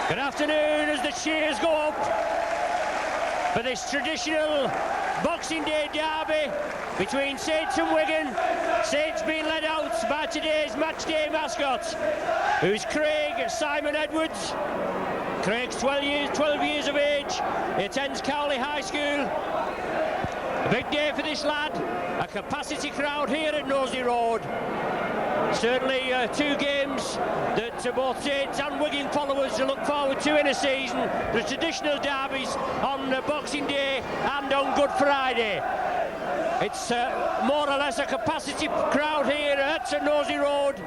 Good afternoon as the cheers go up for this traditional Boxing Day derby between Saints and Wigan. Saints being led out by today's match day mascot, who's Craig Simon Edwards. Craig's 12 years of age. He attends Cowley High School. A big day for this lad. A capacity crowd here at Knowsley Road. Certainly two games that both Saints and Wigan followers look forward to in a season. The traditional derbies on Boxing Day and on Good Friday. It's more or less a capacity crowd here at Knowsley Road.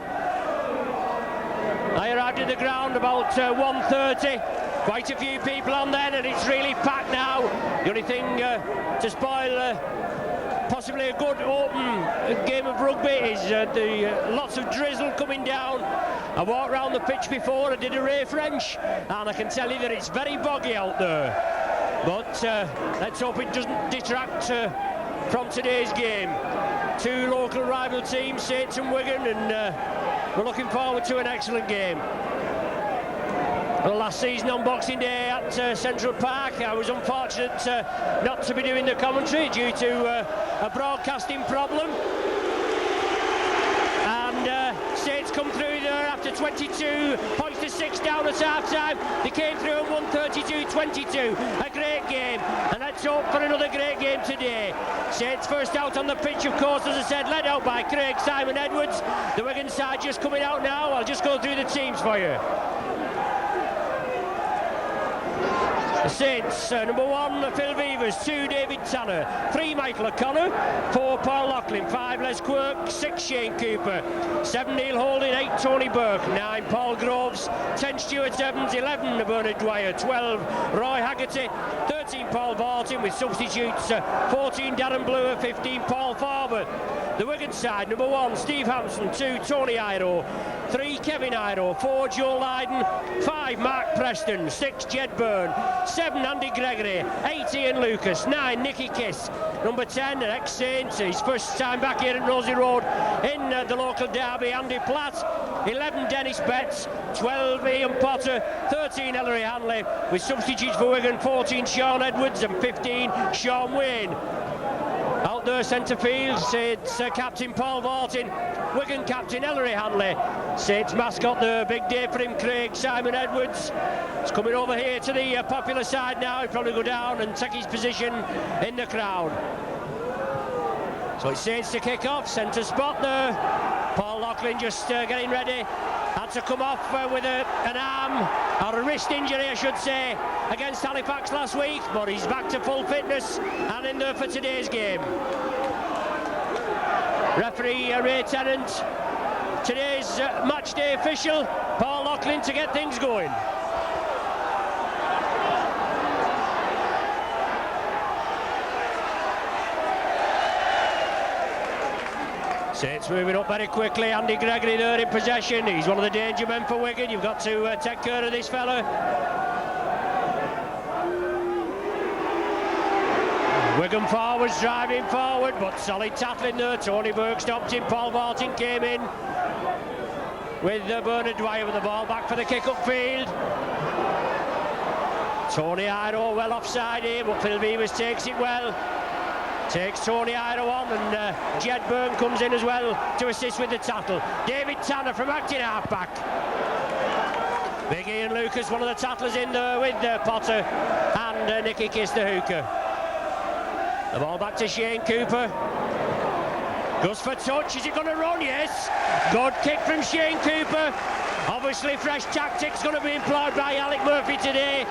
I arrived at the ground about 1:30. Quite a few people on then, and it's really packed now. The only thing to spoil possibly a good open game of rugby is lots of drizzle coming down. I walked around the pitch before, I did a Ray French, and I can tell you that it's very boggy out there. But let's hope it doesn't detract from today's game. Two local rival teams, Saints and Wigan, and we're looking forward to an excellent game. Well, last season on Boxing Day at Central Park, I was unfortunate not to be doing the commentary due to a broadcasting problem. And Saints come through there after 22 points to 6 down at half-time. They came through and won 32-22. A great game, and let's hope for another great game today. Saints first out on the pitch, of course, as I said, led out by Craig Simon Edwards. The Wigan side just coming out now. I'll just go through the teams for you. The Saints, number 1, Phil Beavers, 2, David Tanner, 3, Michael O'Connor, 4, Paul Loughlin, 5, Les Quirk, 6, Shane Cooper, 7, Neil Holding, 8, Tony Burke, 9, Paul Groves, 10, Stuart Evans, 11, Bernard Dwyer, 12, Roy Haggerty, 13, Paul Barton with substitutes, 14, Darren Bluer, 15, Paul Farber. The Wigan side, number 1, Steve Hampson, 2, Tony Iro, 3, Kevin Iro, 4, Joe Lydon, 5, Mark Preston, 6, Jed Byrne, 7, Andy Gregory, 8, Ian Lucas, 9, Nicky Kiss, number 10, an ex-Saint, his first time back here at Knowsley Road in the local derby, Andy Platt, 11, Dennis Betts, 12, Ian Potter, 13, Ellery Hanley, with substitutes for Wigan, 14, Sean Edwards and 15, Sean Wayne. Out there centre field, Saints captain Paul Vartin, Wigan captain Ellery Hanley, Saints mascot, the big day for him, Craig Simon Edwards. He's coming over here to the popular side now. He'll probably go down and take his position in the crowd. So it's Saints to kick off, centre spot there. Paul Loughlin just getting ready. Had to come off with an arm, or a wrist injury I should say, against Halifax last week, but he's back to full fitness and in there for today's game. Referee Ray Tennant, today's match day official, Paul Loughlin, to get things going. Saints moving up very quickly. Andy Gregory there in possession. He's one of the danger men for Wigan. You've got to take care of this fella. Wigan forwards driving forward, but solid tackling there. Tony Burke stopped him. Paul Vartin came in with Bernard Dwyer with the ball back for the kick-up field. Tony Iro well offside here, but Phil Beavers takes it well. Takes Tony Iro on, and Jed Byrne comes in as well to assist with the tackle. David Tanner from acting half-back. Big Ian Lucas, one of the tattlers in there with Potter, and Nicky Kiss, the hooker. The ball back to Shane Cooper. Goes for touch. Is he going to run? Yes. Good kick from Shane Cooper. Obviously fresh tactics going to be employed by Alec Murphy today.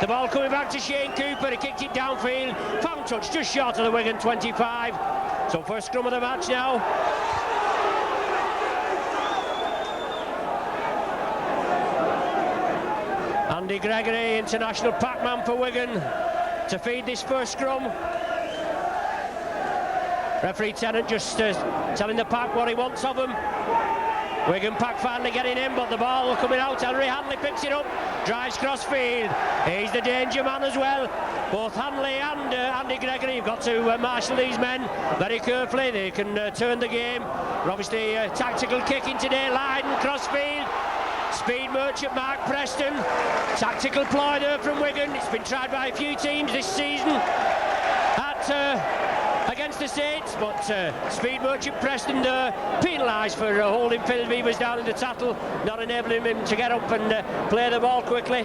The ball coming back to Shane Cooper. He kicked it downfield. Found touch just short of the Wigan 25. So first scrum of the match now. Andy Gregory, international packman for Wigan, to feed this first scrum. Referee Tennant just telling the pack what he wants of them. Wigan pack finally getting in, but the ball coming out. Ellery Hanley picks it up, drives cross field. He's the danger man as well. Both Hanley and Andy Gregory have got to marshal these men very carefully. They can turn the game. We're obviously tactical kicking today, Lydon cross field. Speed merchant Mark Preston. Tactical ploy there from Wigan. It's been tried by a few teams this season against the Saints, but Speed merchant Preston penalised for holding Phil Beavers down in the tackle, not enabling him to get up and play the ball quickly.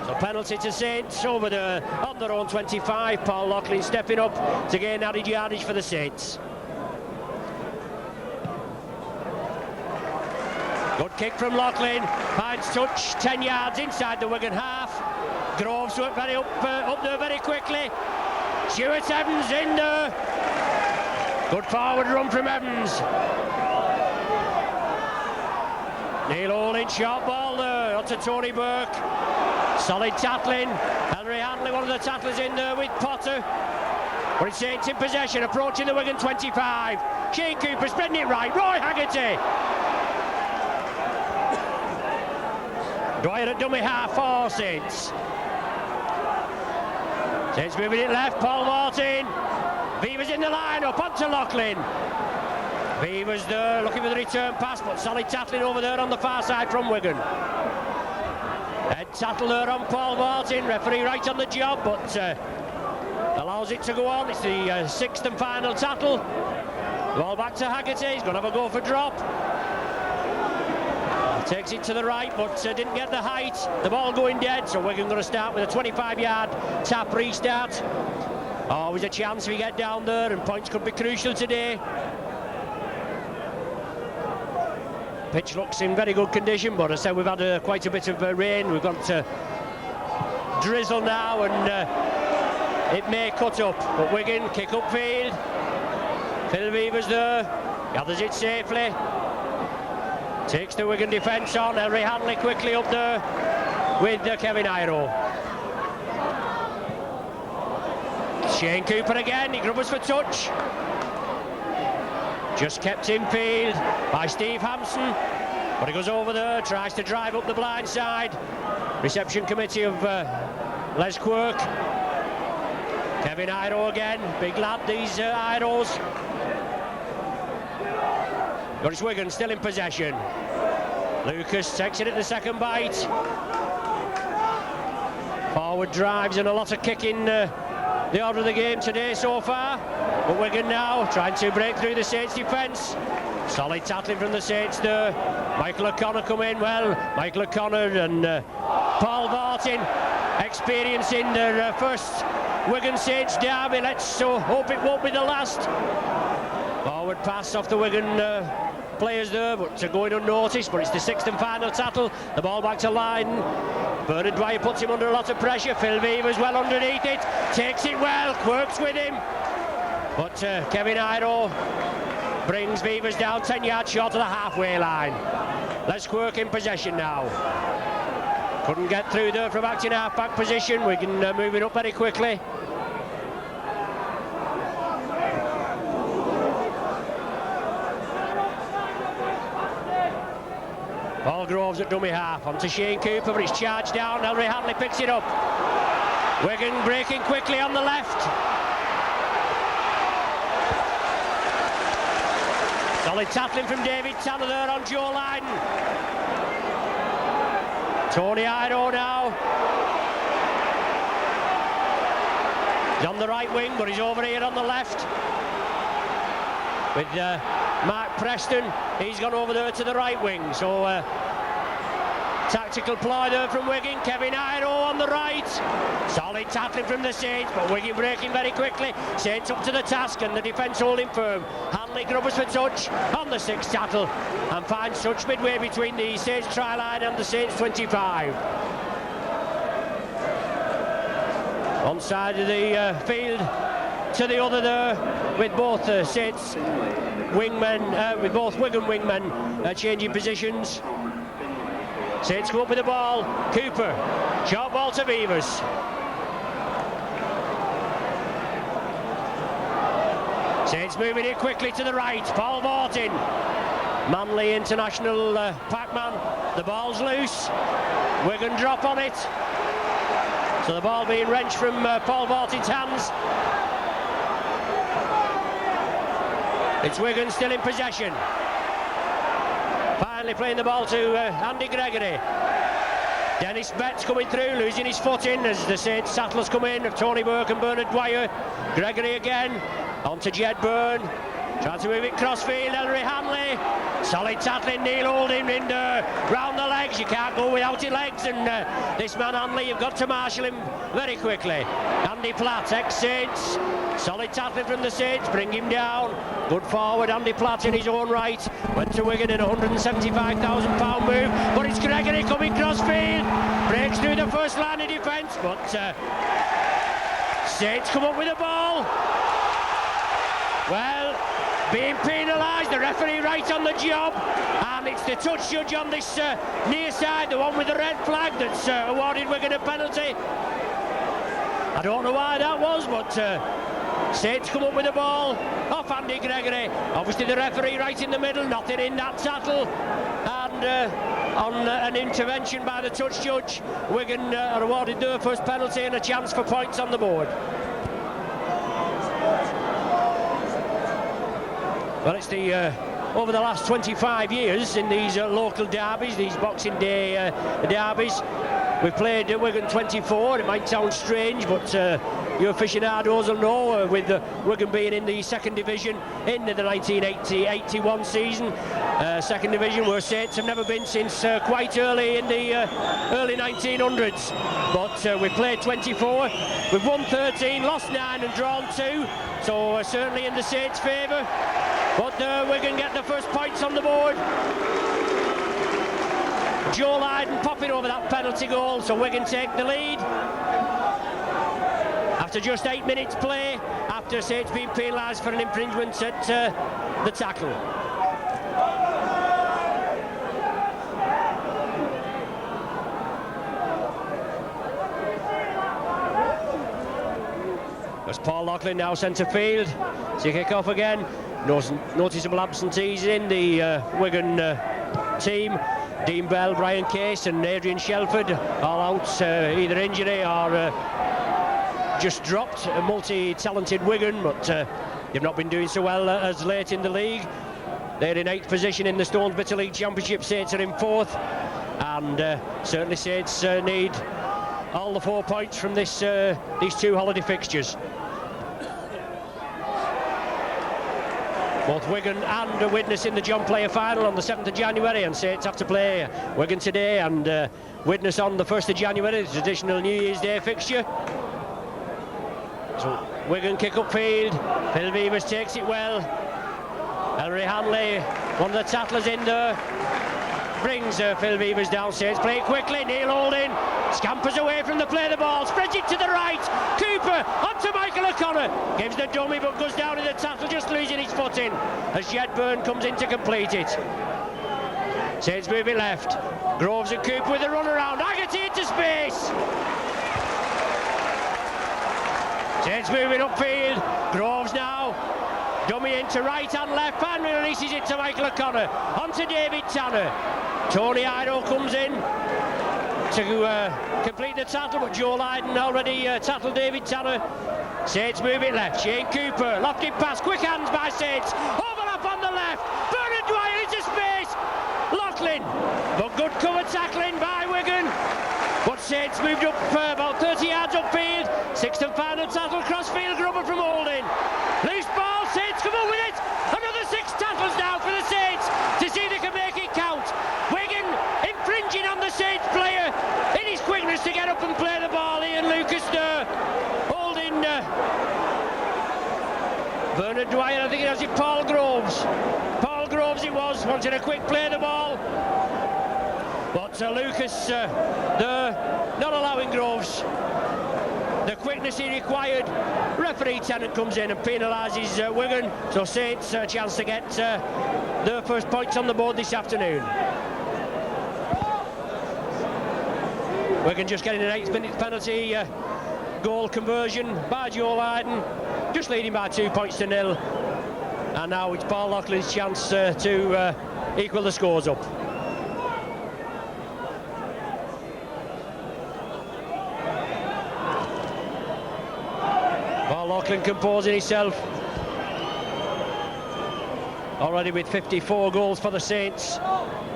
So penalty to Saints over on their own 25. Paul Loughlin stepping up to gain added yardage for the Saints. Good kick from Loughlin, finds touch 10 yards inside the Wigan half. Groves went up there very quickly. Stuart Evans in there. Good forward run from Evans. Neil Olin, short ball there onto Tony Burke. Solid tackling. Henry Hanley, one of the tacklers in there with Potter. But it's Saints in possession, approaching the Wigan 25. Shane Cooper spreading it right. Roy Haggerty. Dwyer at dummy half for Saints. Saints moving it left, Paul Martin. Beavers in the line-up, onto Loughlin. Beavers there, looking for the return pass, but solid tackling over there on the far side from Wigan. Head tackle there on Paul Martin, referee right on the job, but allows it to go on. It's the sixth and final tackle. Ball back to Haggerty, he's going to have a go for drop. Takes it to the right, but didn't get the height. The ball going dead, so Wigan going to start with a 25-yard tap restart. Always a chance we get down there, and points could be crucial today. Pitch looks in very good condition, but as I said, we've had quite a bit of rain. We've got drizzle now, and it may cut up. But Wigan kick upfield. Phil Beavers there, gathers it safely. Takes the Wigan defence on. Henry Hanley quickly up there with Kevin Iro. Shane Cooper again, he grubbers for touch. Just kept in field by Steve Hampson, but he goes over there, tries to drive up the blind side. Reception committee of Les Quirk. Kevin Iro again, big lad, these Iros. But it's Wigan still in possession. Lucas takes it at the second bite. Forward drives and a lot of kicking the order of the game today so far. But Wigan now trying to break through the Saints defence. Solid tackling from the Saints there. Michael O'Connor come in well. Michael O'Connor and Paul Martin experiencing their first Wigan Saints derby. Let's hope it won't be the last. Forward pass off the Wigan players there, but going unnoticed. But it's the sixth and final tackle. The ball back to line. Bernard Dwyer puts him under a lot of pressure. Phil Beavers well underneath it. Takes it well. Quirks with him. But Kevin Iro brings Beavers down 10 yards short of the halfway line. Les Quirk in possession now. Couldn't get through there from acting half-back position. Wigan moving up very quickly. Paul Groves at dummy half, onto Shane Cooper, but it's charged down. Henry Hanley picks it up. Wigan breaking quickly on the left. Solid tackling from David Tanner there on Joe Lydon. Tony Iro now. He's on the right wing, but he's over here on the left. With Mark Preston, he's gone over there to the right wing. So tactical ploy there from Wigan. Kevin Iro on the right. Solid tackling from the Saints, but Wigan breaking very quickly. Saints up to the task and the defence holding firm. Hanley grubbers for touch on the sixth tackle and finds touch midway between the Saints try line and the Saints 25. One side of the field to the other there, with both Saints wingmen, with both Wigan wingmen changing positions. Saints go up with the ball. Cooper, short ball to Beavers. Saints moving it quickly to the right. Paul Martin, Manly international packman. The ball's loose. Wigan drop on it. So the ball being wrenched from Paul Martin's hands. It's Wigan still in possession. gently playing the ball to Andy Gregory. Dennis Betts coming through, losing his foot in as the Saints Sattlers come in of Tony Burke and Bernard Dwyer. Gregory again, on to Jed Byrne. Trying to move it crossfield, Ellery Hanley. Solid tackling, Neil Holding in round the legs. You can't go without your legs, and this man Hanley, you've got to marshal him very quickly. Andy Platt, ex-Saints. Solid tackling from the Saints, bring him down. Good forward, Andy Platt in his own right. Went to Wigan in a £175,000 move, but it's Gregory coming crossfield. Breaks through the first line of defence, but Saints come up with the ball. Well, being penalised, the referee right on the job, and it's the touch judge on this near side, the one with the red flag, that's awarded Wigan a penalty. I don't know why that was, but Saints come up with the ball off Andy Gregory. Obviously the referee right in the middle, nothing in that tackle, and on an intervention by the touch judge, Wigan are awarded their first penalty and a chance for points on the board. Well, it's the over the last 25 years in these local derbies, these Boxing Day derbies, we've played Wigan 24. It might sound strange, but you aficionados will know, with Wigan being in the second division in the 1980-81 season, second division where Saints have never been since quite early in the early 1900s. But we played 24, we've won 13, lost 9 and drawn 2, so certainly in the Saints' favour. But Wigan get the first points on the board. Joe Lydon popping over that penalty goal, so Wigan take the lead. After just 8 minutes play, after Saints being penalised for an infringement at the tackle. There's Paul Loughlin now centre field. To kick off again. Noticeable absentees in the Wigan team. Dean Bell, Brian Case and Adrian Shelford all out, either injury or just dropped. A multi-talented Wigan, but they've not been doing so well as late in the league. They're in 8th position in the Stones Bitter League Championship. Saints are in 4th, and certainly Saints need all the 4 points from this these 2 holiday fixtures. Both Wigan and Widnes in the John Player final on the 7th of January, and Saints have to play Wigan today and Widnes on the 1st of January, the traditional New Year's Day fixture. So Wigan kick up field, Phil Vivers takes it well. Ellery Hanley, one of the tattlers in there, brings Phil Vivers down. Saints play it quickly, Neil Holding scampers away from the play of the ball, spreads it to the right, Cooper onto Michael O'Connor, gives the dummy but goes down in the tackle, just losing his foot in as Jed Byrne comes in to complete it. Saints move it left, Groves and Cooper with a run around, Haggerty into space. Saints moving upfield, Groves now, dummy into right and left, finally releases it to Michael O'Connor, onto David Tanner. Tony Ido comes in to complete the tackle, but Joe Lydon already tackled David Tanner. Saints move it left, Shane Cooper, lofted pass, quick hands by Saints, overlap on the left, Bernard Dwyer into space, Loughlin, but good cover tackling by Wigan. But Saints moved up about 30 yards upfield, 6th and final tackle, crossfield grubber from Holding. Loose ball, Saints come up with it, another 6 tackles now for the Saints to see they can make it count. Wigan infringing on the Saints player in his quickness to get up and play the ball. Ian Lucas there, Holding Bernard Dwyer, I think it was it Paul Groves. Paul Groves it was, wanted a quick play of the ball. But Lucas there, not allowing Groves the quickness he required. Referee Tennant comes in and penalises Wigan, so Saints a chance to get their first points on the board this afternoon. Wigan just getting an 8th-minute penalty goal conversion by Joe Lydon, just leading by 2 points to 0. And now it's Paul Loughlin's chance to equal the scores up. Paul Loughlin composing himself. already with 54 goals for the Saints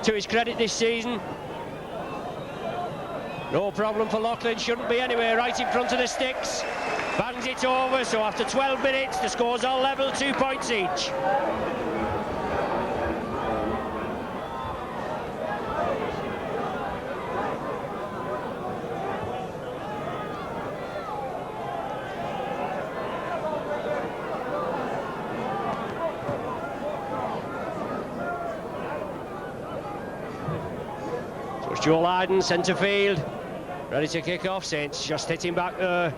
to his credit this season. No problem for Loughlin, shouldn't be anywhere, right in front of the sticks. Bangs it over, so after 12 minutes the scores are level, 2 points each. So it's Joe Lydon, centre field, ready to kick off. Saints just hitting back there.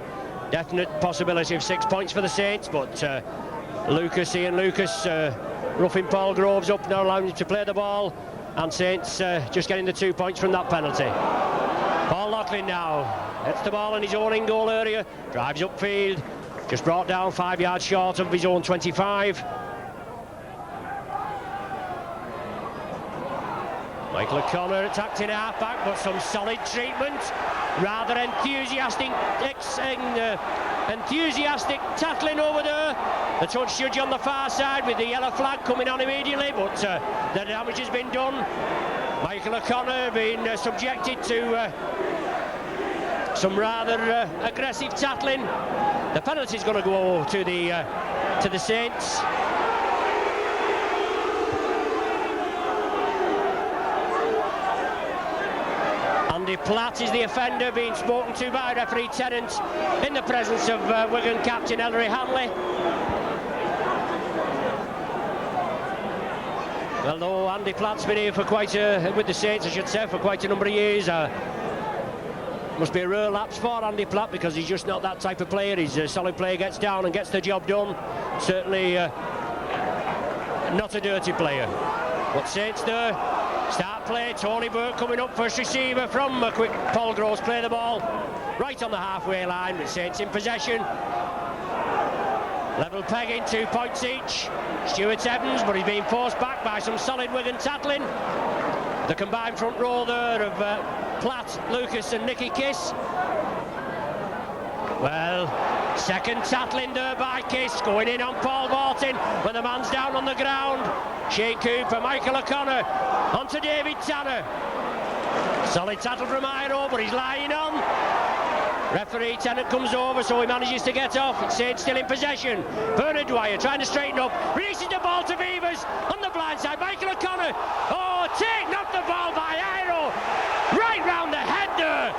Definite possibility of 6 points for the Saints, but Ian Lucas roughing Paul Groves up, now allowing him to play the ball, and Saints just getting the 2 points from that penalty. Paul Loughlin now hits the ball in his own in goal area, drives upfield, just brought down 5 yards short of his own 25. Michael O'Connor attacked in half-back, but some solid treatment. Rather enthusiastic tackling over there. The touch judge on the far side with the yellow flag coming on immediately, but the damage has been done. Michael O'Connor being subjected to some rather aggressive tackling. The penalty's going to go to the Saints. Andy Platt is the offender, being spoken to by referee Tennant in the presence of Wigan captain Ellery Hanley. Well, though Andy Platt's been here for with the Saints, I should say, for quite a number of years. Must be a rare lapse for Andy Platt, because he's just not that type of player. He's a solid player, gets down and gets the job done. Certainly not a dirty player. But Saints there. Start play, Tony Burke coming up, first receiver from a quick Paul Groves, play the ball right on the halfway line with Saints in possession. Level pegging, 2 points each. Stuart Evans, but he's being forced back by some solid Wigan tackling. The combined front row there of Platt, Lucas and Nicky Kiss. Well, second tackling there by Kiss, going in on Paul Morton when the man's down on the ground. Shane Cooper, Michael O'Connor, onto David Tanner. Solid tackle from Iro, but he's lying on. Referee Tennant comes over, so he manages to get off. It's Saints still in possession. Bernard Dwyer trying to straighten up, releases the ball to Beavers on the blind side. Michael O'Connor, taken off the ball by Iro, right round the head there.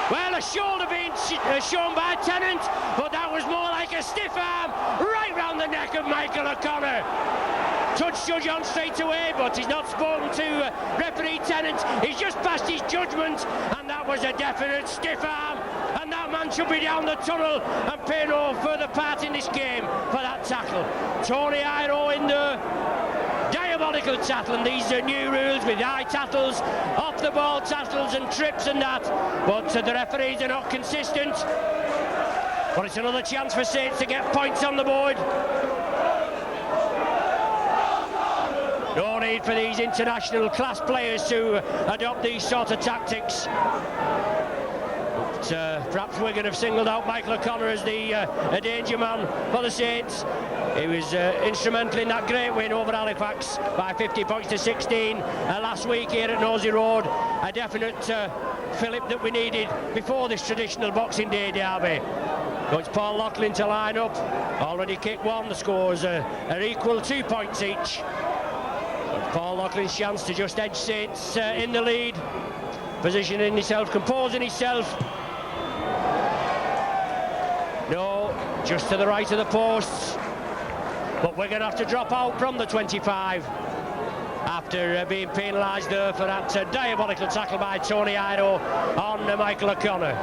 Well, a shoulder being shown by Tennant, but that was more like a stiff arm right round the neck of Michael O'Connor. Touch judge on straight away, but he's not spoken to referee Tennant. He's just passed his judgment, and that was a definite stiff arm, and that man should be down the tunnel and pay no further part in this game for that tackle. Tony Iro in there. Diabolical tackle, and these are new rules with high tackles, off the ball tackles and trips and that, but the referees are not consistent. But it's another chance for Saints to get points on the board. No need for these international class players to adopt these sort of tactics. But perhaps Wigan have singled out Michael O'Connor as a danger man for the Saints. He was instrumental in that great win over Halifax by 50 points to 16 last week here at Nosey Road. A definite fillip that we needed before this traditional Boxing Day derby. So it's Paul Loughlin to line up. Already kicked one. The scores are equal, 2 points each. Paul Loughlin's chance to just edge Saints in the lead, positioning himself, composing himself. No, just to the right of the posts, but we're going to have to drop out from the 25 after being penalised there for that diabolical tackle by Tony Iro on Michael O'Connor.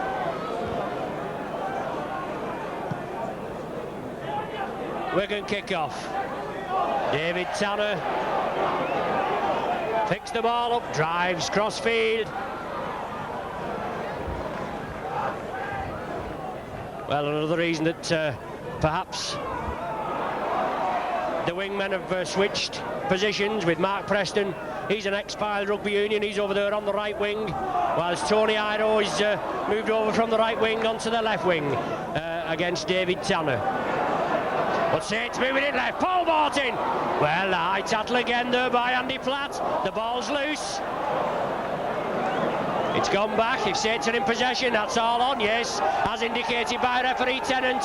Wigan kick off. David Tanner picks the ball up, drives crossfield. Well, another reason that perhaps the wingmen have switched positions with Mark Preston. He's an ex-Pile Rugby Union, he's over there on the right wing, whilst Tony Iro is moved over from the right wing onto the left wing against David Tanner. But But Saints moving it left. Paul Martin. Well, a high tattle again there by Andy Platt. The ball's loose. It's gone back. If Saints are in possession, that's all on, yes, as indicated by referee Tennant.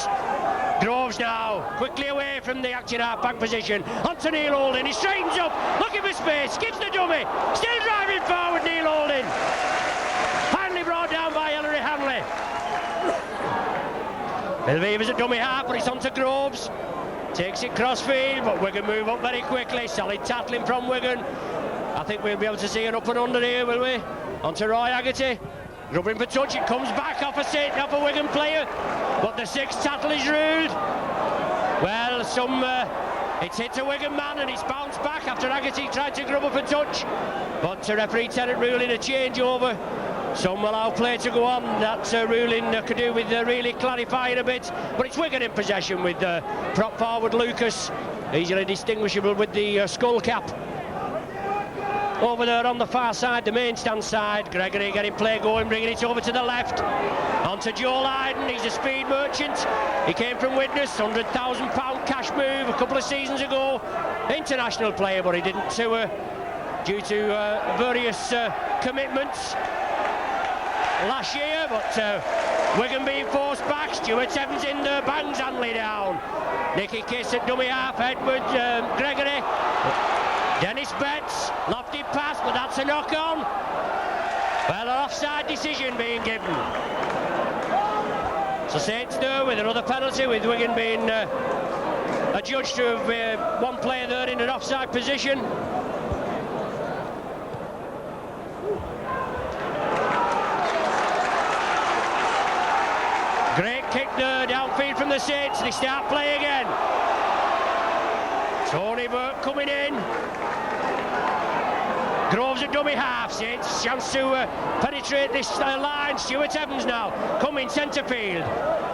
Groves now, quickly away from the acting half-back position. Onto Neil Holding, he straightens up, looking for space, gives the dummy. Still driving forward, Neil Holding. Finally brought down by Ellery Hanley. Milvivers at dummy half, but it's onto Groves. Takes it crossfield, but Wigan move up very quickly. Solid tackling from Wigan. I think we'll be able to see an up and under here, will we? Onto Roy Haggerty, grubbing for touch, it comes back off a Wigan player, but the sixth tackle is ruled. Well, it's hit a Wigan man and it's bounced back after Haggerty tried to grub up a touch, but referee Tennant ruling a changeover. Some allow play to go on. That ruling could do with really clarifying a bit, but it's Wigan in possession with prop forward Lucas, easily distinguishable with the skull cap. Over there on the far side, the main stand side, Gregory getting play going, bringing it over to the left. Onto Joe Lydon, he's a speed merchant. He came from Widnes, £100,000 cash move a couple of seasons ago. International player, but he didn't tour due to various commitments last year. But Wigan being forced back, Stuart Evans in there, bangs Hanley down. Nicky Kiss at dummy half, Edward Gregory. Dennis Betts, lofty pass, but that's a knock-on. Well, an offside decision being given. So Saints do with another penalty, with Wigan being adjudged to have one player there in an offside position. Great kick there downfield from the Saints. They start play again. Tony Burke coming in. Groves at dummy half. Saints chance to penetrate this line. Stuart Evans now coming centre field.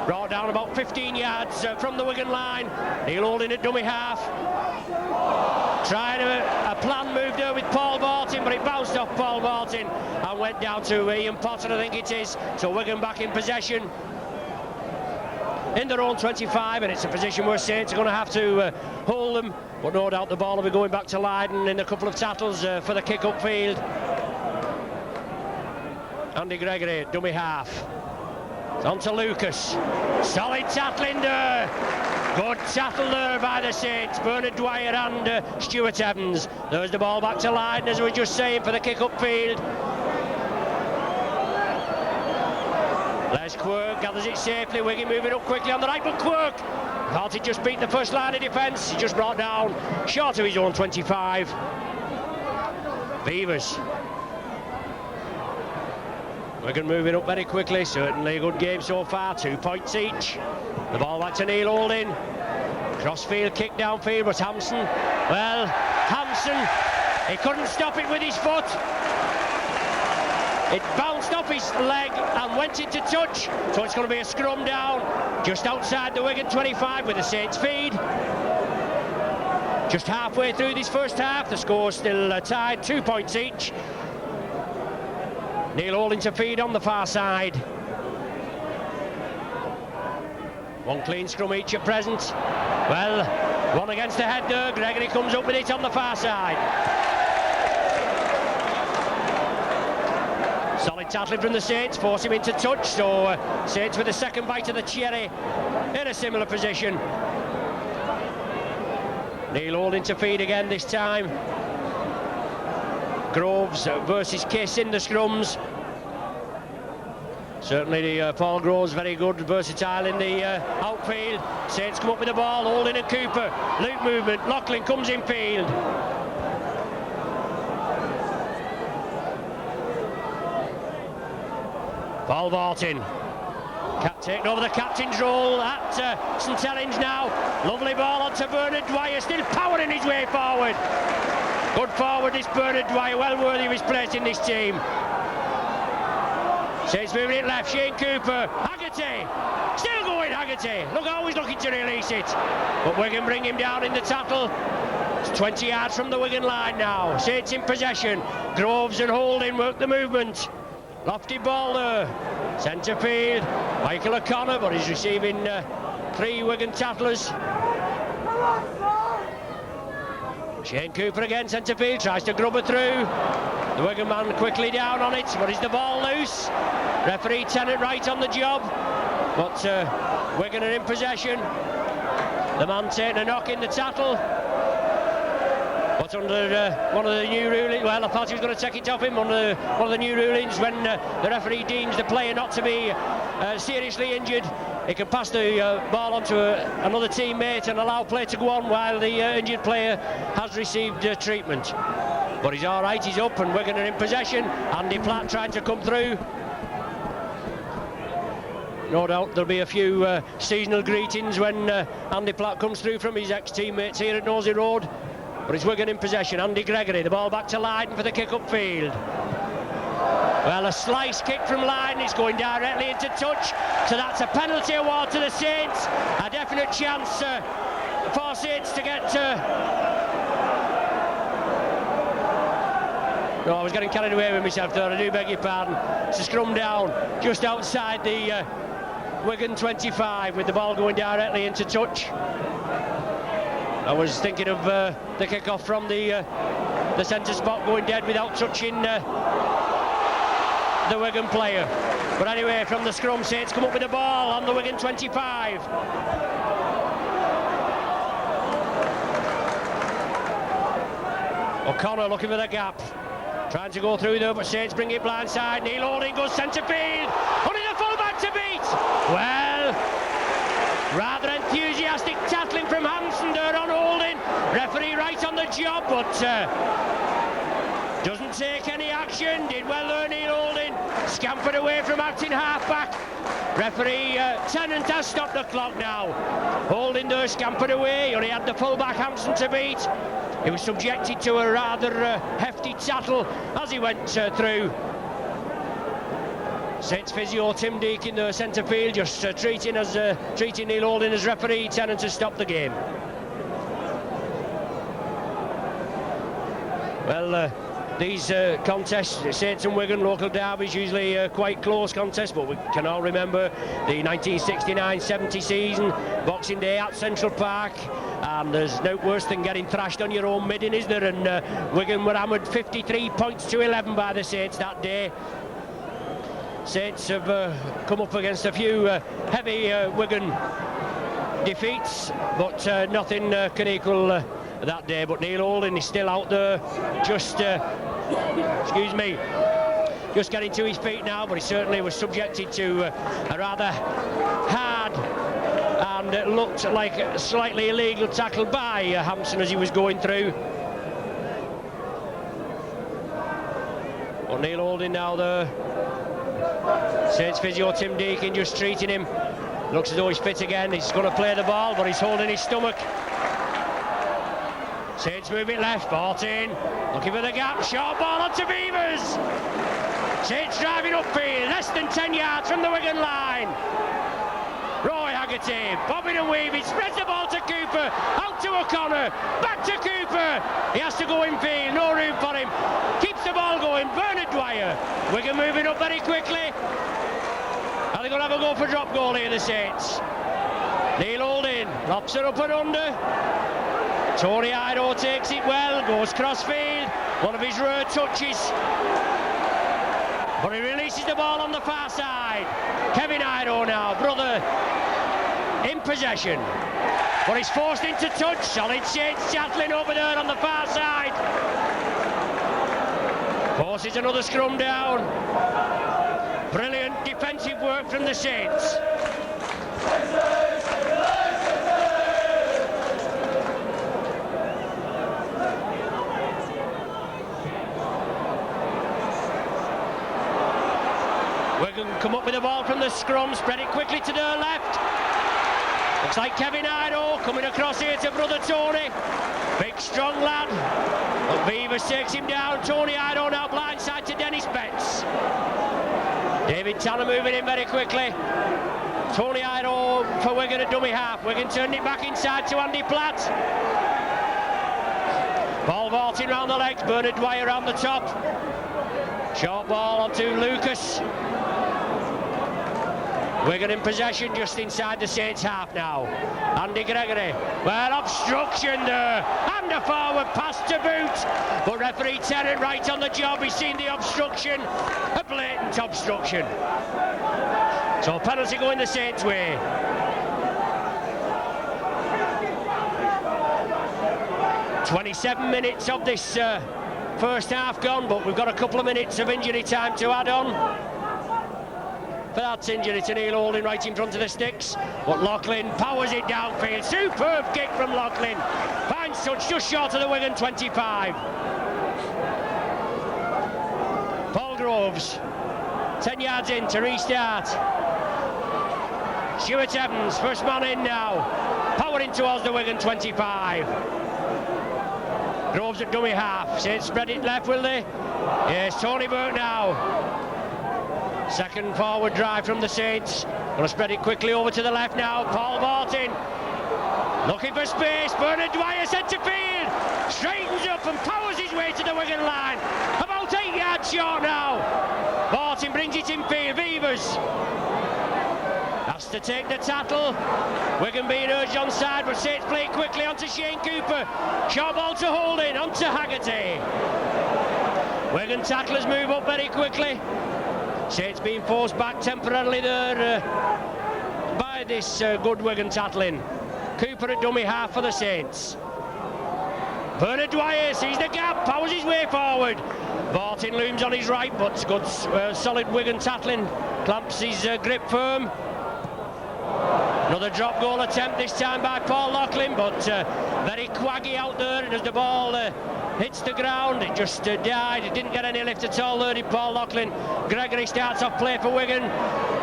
Brought down about 15 yards from the Wigan line. Neil Holding at dummy half. Trying a plan move there with Paul Barton, but it bounced off Paul Barton and went down to Ian Potter, I think it is. So Wigan back in possession in their own 25, and it's a position where Saints are going to have to hold them, but no doubt the ball will be going back to Lydon in a couple of tackles for the kick upfield. Andy Gregory, dummy half. It's on to Lucas. Solid tackling there. Good tackle there by the Saints. Bernard Dwyer and Stuart Evans. There's the ball back to Lydon, as we were just saying, for the kick upfield. Les Quirk gathers it safely. Wigan moving up quickly on the right, but Quirk thought he just beat the first line of defence. He just brought down short of his own 25. Beavers. Wigan moving up very quickly. Certainly a good game so far. 2 points each. The ball back to Neil Holding. Crossfield kick downfield, but Hampson. Well, Hampson, he couldn't stop it with his foot. It bounced off his leg and went into touch, so it's going to be a scrum down just outside the Wigan 25 with the Saints feed. Just halfway through this first half, the score's still tied, 2 points each. Neil Holding to feed on the far side. One clean scrum each at present. Well, one against the head there. Gregory comes up with it on the far side. Solid tackling from the Saints, force him into touch, so Saints with a second bite of the cherry in a similar position. Neil Holding to feed again this time. Groves versus Kiss in the scrums. Certainly Paul Groves very good, versatile in the outfield. Saints come up with the ball, Holding and Cooper. Loop movement, Loughlin comes in field. Paul Barton taking over the captain's role at St Helens now. Lovely ball onto Bernard Dwyer, still powering his way forward. Good forward this Bernard Dwyer, well worthy of his place in this team. Saints moving it left, Shane Cooper, Haggerty, still going Haggerty. Look, always looking to release it, but Wigan bring him down in the tackle. It's 20 yards from the Wigan line now. Saints in possession. Groves and Holding work the movement. Lofty ball there, centre field, Michael O'Connor, but he's receiving 3 Wigan tacklers. Shane Cooper again, centre field, tries to grub it through. The Wigan man quickly down on it, but is the ball loose? Referee Tennant right on the job, but Wigan are in possession. The man taking a knock in the tackle. But under one of the new rulings, well, I thought he was going to take it off him. One of the new rulings, when the referee deems the player not to be seriously injured, he can pass the ball on to another teammate and allow play to go on while the injured player has received treatment. But he's all right, he's up, and Wigan are in possession. Andy Platt trying to come through. No doubt there'll be a few seasonal greetings when Andy Platt comes through from his ex-teammates here at Nosey Road. But it's Wigan in possession. Andy Gregory, the ball back to Lydon for the kick upfield. Well, a slice kick from Lydon, it's going directly into touch, so that's a penalty award to the Saints. A definite chance for Saints to get... No, I was getting carried away with myself there, I do beg your pardon. It's a scrum down just outside the Wigan 25 with the ball going directly into touch. I was thinking of the kick-off from the centre spot going dead without touching the Wigan player. But anyway, from the scrum, Saints come up with the ball on the Wigan 25. O'Connor looking for the gap. Trying to go through there, but Saints bring it blindside. Neil Holding goes centre field. Only the full-back to beat. Well, rather enthusiastic tackling from Hansen there on Holding. Referee right on the job, but doesn't take any action. Did well there, Neil Holding. Scampered away from acting half-back. Referee Tennant has stopped the clock now. Holding there, scampered away. Only had the full-back Hansen to beat. He was subjected to a rather hefty tackle as he went through. Saints physio Tim Deakin, the centre field, just treating Neil Holding as referee. Tennant has stopped the game. Well, these contests, Saints and Wigan, local derbies, usually quite close contests, but we can all remember the 1969-70 season, Boxing Day at Central Park, and there's no worse than getting thrashed on your own midden, is there? And Wigan were hammered 53 points to 11 by the Saints that day. Saints have come up against a few heavy Wigan defeats, but nothing can equal that day. But Neil Holding is still out there, just just getting to his feet now, but he certainly was subjected to a rather hard and it looked like a slightly illegal tackle by Hampson as he was going through. But Neil Holding now there. Saints physio Tim Deakin just treating him. Looks as though he's fit again. He's going to play the ball, but he's holding his stomach. Saints moving left, 14. Looking for the gap, short ball onto Beavers. Saints driving upfield, less than 10 yards from the Wigan line. Roy Haggerty, bobbing and weaving, spreads the ball to Cooper, out to O'Connor, back to Cooper. He has to go infield, no room for him. Keeps the ball going, Bernard Dwyer. Wigan moving up very quickly. Are they going to have a go for drop goal here, the Saints? Neil Holding lops it up and under. Tony Ido takes it well, goes crossfield, one of his rare touches. But he releases the ball on the far side. Kevin Ido now, brother, in possession. But he's forced into touch. Solid Saints Chatelain over there on the far side. Forces another scrum down. Brilliant defensive work from the Saints. Wigan come up with the ball from the scrum, spread it quickly to their left. Looks like Kevin Ido coming across here to brother Tony. Big strong lad. But Beavers takes him down. Tony Ido now blindside to Dennis Betts. David Tanner moving in very quickly. Tony Ido for Wigan at dummy half. Wigan turned it back inside to Andy Platt. Ball vaulting round the legs. Bernard Dwyer around the top. Short ball onto Lucas. Wigan in possession just inside the Saints half now. Andy Gregory, well, obstruction there, and a forward pass to boot, but referee Tennant right on the job. He's seen the obstruction, a blatant obstruction. So penalty going the Saints' way. "27 minutes of this first half gone, but we've got a couple of minutes of injury time to add on. For that injury to Neil Holding right in front of the sticks, but Loughlin powers it downfield. Superb kick from Loughlin. Finds touch just short of the Wigan 25. Paul Groves, 10 yards in to restart. Stuart Evans, first man in now, powering towards the Wigan 25. Groves at dummy half. Saints spread it left, will they? Yes, Tony Burke now. Second forward drive from the Saints. Going to spread it quickly over to the left now. Paul Martin looking for space. Bernard Dwyer centre field. Straightens up and powers his way to the Wigan line. About 8 yards short now. Martin brings it in field. Vivers has to take the tackle. Wigan being urged onside, but Saints play it quickly onto Shane Cooper. Short ball to Holding, onto Haggerty. Wigan tacklers move up very quickly. Saints being forced back temporarily there by this good Wigan tackling. Cooper at dummy half for the Saints. Bernard Dwyer sees the gap, powers his way forward. Martin looms on his right, but good solid Wigan tackling. Clamps his grip firm. Another drop goal attempt, this time by Paul Loughlin, but very quaggy out there, and as the ball hits the ground, it just died. It didn't get any lift at all there, did Paul Loughlin. Gregory starts off play for Wigan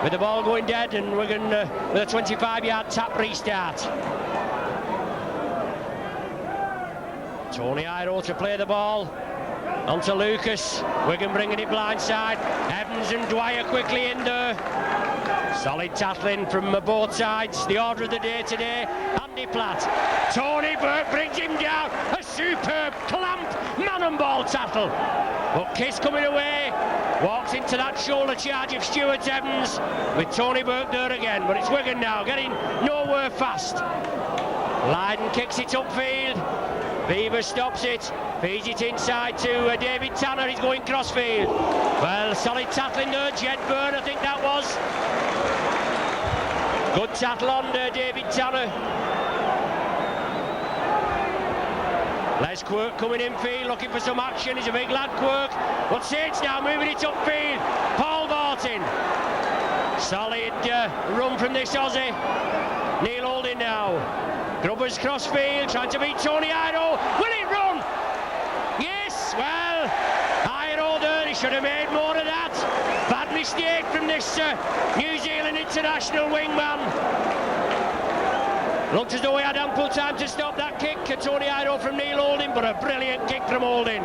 with the ball going dead, and Wigan with a 25-yard tap restart. Tony Iro to play the ball onto Lucas. Wigan bringing it blindside. Evans and Dwyer quickly in there. Solid tackling from both sides. The order of the day today, Andy Platt. Tony Burke brings him down. A superb clamp man and ball tackle. But Kiss coming away. Walks into that shoulder charge of Stuart Evans with Tony Burke there again. But it's Wigan now, getting nowhere fast. Lydon kicks it upfield. Beaver stops it, feeds it inside to David Tanner. He's going crossfield. Well, solid tackling there, Jed Byrne, I think that was. Good tackle on David Tanner. Les Quirk coming in field, looking for some action. He's a big lad, Quirk. But Saints now moving it upfield. Paul Martin. Solid run from this Aussie. Neil Holding now. Grubbers crossfield, trying to beat Tony Iro. Will it run? Yes, well, Iro there, he should have made more of that. Bad mistake from this New Zealand international wingman. Looked as though he had ample time to stop that kick. Tony Iro from Neil Holding, but a brilliant kick from Holding.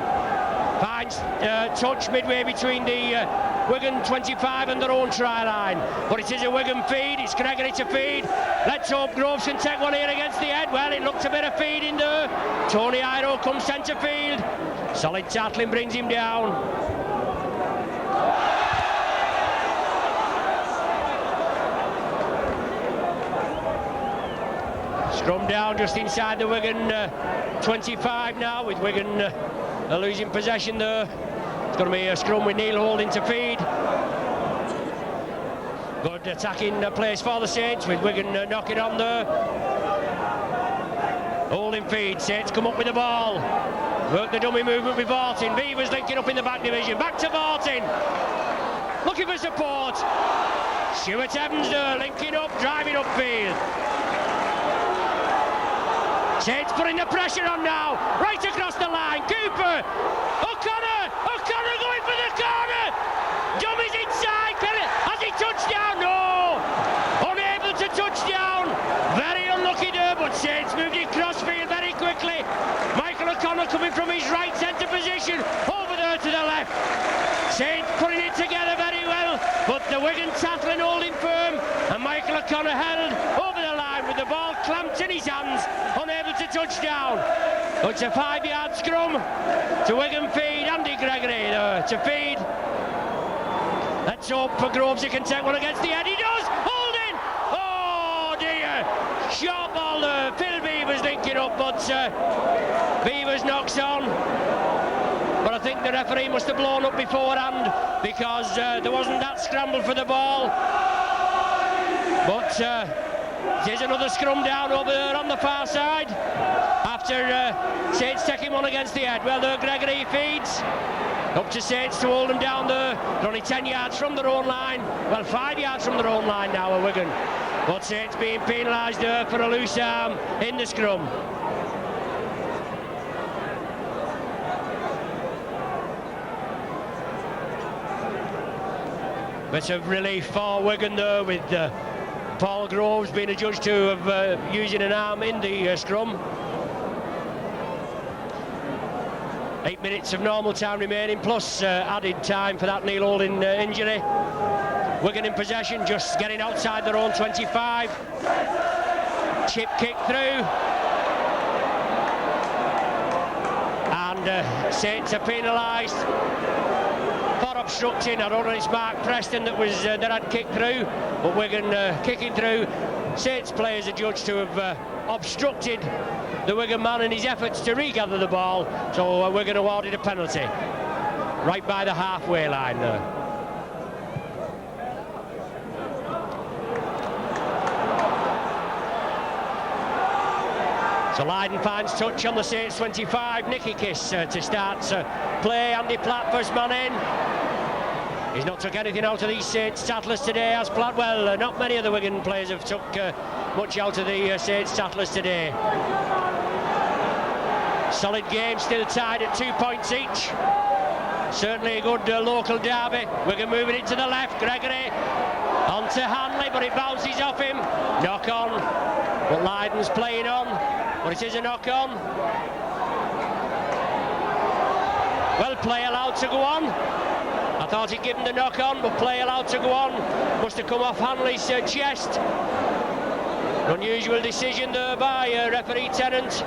Finds touch midway between the Wigan 25 and their own try line. But it is a Wigan feed, it's Gregory to feed. Let's hope Groves can take one here against the head. Well, it looked a bit of feed in there. Tony Iro comes centre field. Solid tackling brings him down. Scrum down just inside the Wigan 25 now, with Wigan losing possession there. It's going to be a scrum with Neil Holding to feed. Good attacking place for the Saints, with Wigan knocking on there. Holding feed, Saints come up with the ball. Work the dummy movement with Vartin. Beavers linking up in the back division. Back to Vartin. Looking for support. Stuart Evans there, linking up, driving upfield. Saints putting the pressure on now, right across the line. Cooper, O'Connor going for the corner. Dummies inside. Has he touched down? No. Unable to touch down. Very unlucky there, but Saints moved it crossfield very quickly. Michael O'Connor coming from his right centre position over there to the left. Saints putting it together very well, but the Wigan tackling Holding firm, and Michael O'Connor held over the line with the ball clamped in his hands, unable to touch down. It's a 5-yard scrum to Wigan feed. Andy Gregory there to feed. Let's hope for Groves he can take one against the head. He does! there. Phil Beavers linking up, but Beavers knocks on. But I think the referee must have blown up beforehand because there wasn't that scramble for the ball. But there's another scrum down over there on the far side after Saints taking one against the head. Well, there Gregory feeds. Up to Saints to hold them down there. They're only 10 yards from their own line. Well, 5 yards from their own line now, a Wigan. But Saints being penalised there for a loose arm in the scrum. Bit of relief for Wigan there with Paul Groves being adjudged to have using an arm in the scrum. 8 minutes of normal time remaining, plus added time for that Neil Holding injury. Wigan in possession, just getting outside their own 25. Chip kick through. And Saints are penalised for obstructing. I don't know, it's Mark Preston that had kicked through, but Wigan kicking through. Saints players are judged to have obstructed the Wigan man in his efforts to regather the ball, so Wigan awarded a penalty right by the halfway line there. So Lydon finds touch on the Saints 25. Nicky Kiss to start play. Andy Platt first man in. He's not took anything out of these Saints tattlers today, as Platt. Well, not many of the Wigan players have took much out of the Saints tattlers today. Solid game, still tied at 2 points each. Certainly a good local derby. Wigan moving it to the left. Gregory on to Hanley, but it bounces off him. Knock on, but Lydon's playing on. But it is a knock on. Well, play allowed to go on. I thought he'd given the knock on, but play allowed to go on. Must have come off Hanley's chest. Unusual decision there by referee Tennant.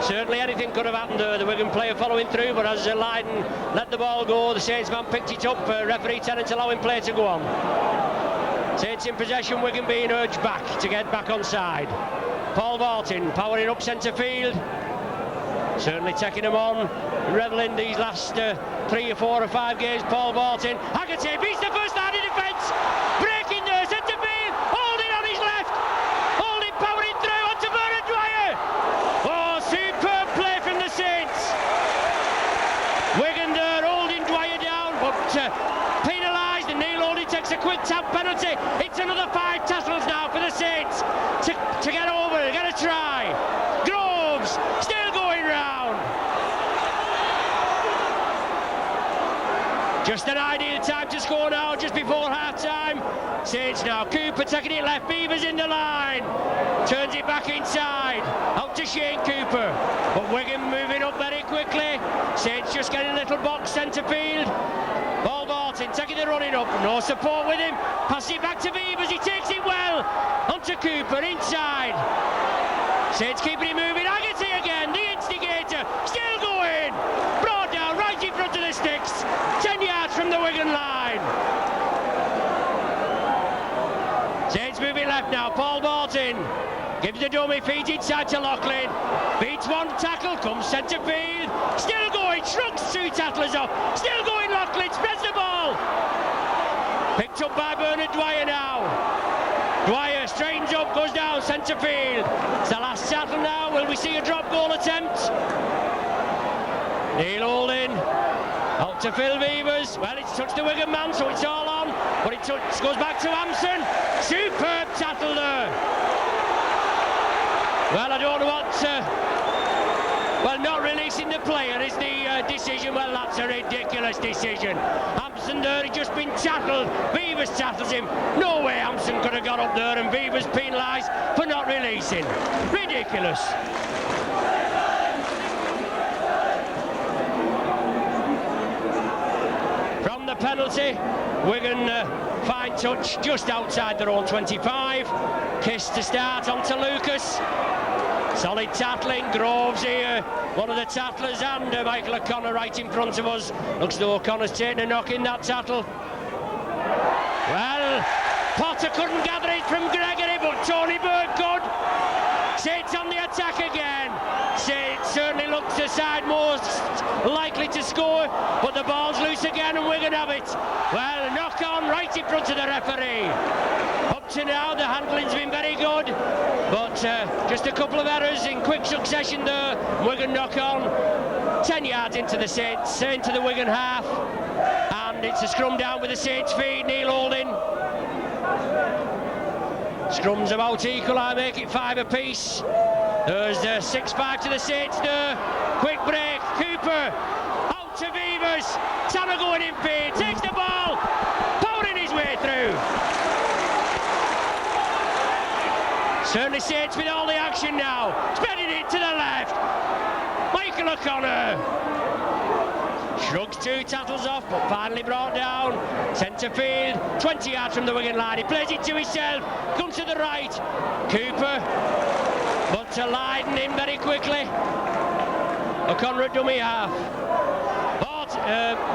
Certainly anything could have happened there. The Wigan player following through, but as Lydon let the ball go, the Saints man picked it up. Referee Tennant allowing play to go on. Saints in possession, Wigan being urged back to get back on side. Paul Vaultin powering up centre field. Certainly taking them on, revelling these last 3 or 4 or 5 games. Paul Vaultin. Haggerty beats the first line of defence. Breaking there, centre field. Holding on his left. Holding powering through onto Bernard Dwyer. Oh, superb play from the Saints. Wigan there holding Dwyer down, but penalised, and Neil Holding takes a quick tap penalty. It's another 5 tassels now for the Saints to get over, get a try. Groves still going round. Just an ideal time to score now, just before half-time. Saints now, Cooper taking it left, Beavers in the line. Turns it back inside, out to Shane Cooper. But Wigan moving up very quickly. Saints just getting a little box centre field. Paul Vaultin taking the running up, no support with him. Passes it back to Beavers, he takes it well. Onto Cooper, inside. Saints keeping it moving, Haggerty again, the instigator, still going. Brought down right in front of the sticks, 10 yards from the Wigan line. Saints moving left now, Paul Vaultin. Gives the dummy, feeds inside to Loughlin. Beats one tackle, comes centre field. Still going, shrugs 2 tattlers off. Still going, Loughlin, spreads the ball. Picked up by Bernard Dwyer now. Dwyer straightens up, goes down, centre field. It's the last tattle now. Will we see a drop goal attempt? Neil Holding. Out to Phil Beavers. Well, it's touched the Wigan man, so it's all on. But it goes back to Hampson. Superb tattle there. Well, I don't know what... well, not releasing the player is the decision. Well, that's a ridiculous decision. Hampson there had just been tackled. Beavers tackles him. No way Hampson could have got up there, and Beavers penalised for not releasing. Ridiculous. From the penalty, Wigan fine touch just outside their own 25. Kiss to start onto Lucas. Solid tackling, Groves here, one of the tattlers, and Michael O'Connor right in front of us. Looks though O'Connor's taking a knock in that tattle. Well, Potter couldn't gather it from Gregory, but Tony Burke could. Saints on the attack again. Saints certainly looks the side most likely to score, but the ball's loose again and Wigan have it. Well, knock on right in front of the referee. Up to now, the handling's been very good, but just a couple of errors in quick succession there. Wigan knock on 10 yards into the Saints, into the Wigan half, and it's a scrum down with the Saints feed. Neil Holding. Scrum's about equal, I make it 5 apiece. There's the 6-5 to the Saints there. Quick break, Cooper out to Beavers. Tanner going in feed, takes the ball, powering his way through. Certainly Saints with all the action now, spreading it to the left. Michael O'Connor shrugs 2 tackles off, but finally brought down. Centre field, 20 yards from the Wigan line. He plays it to himself, comes to the right. Cooper, but to Lydon in very quickly. O'Connor at dummy half.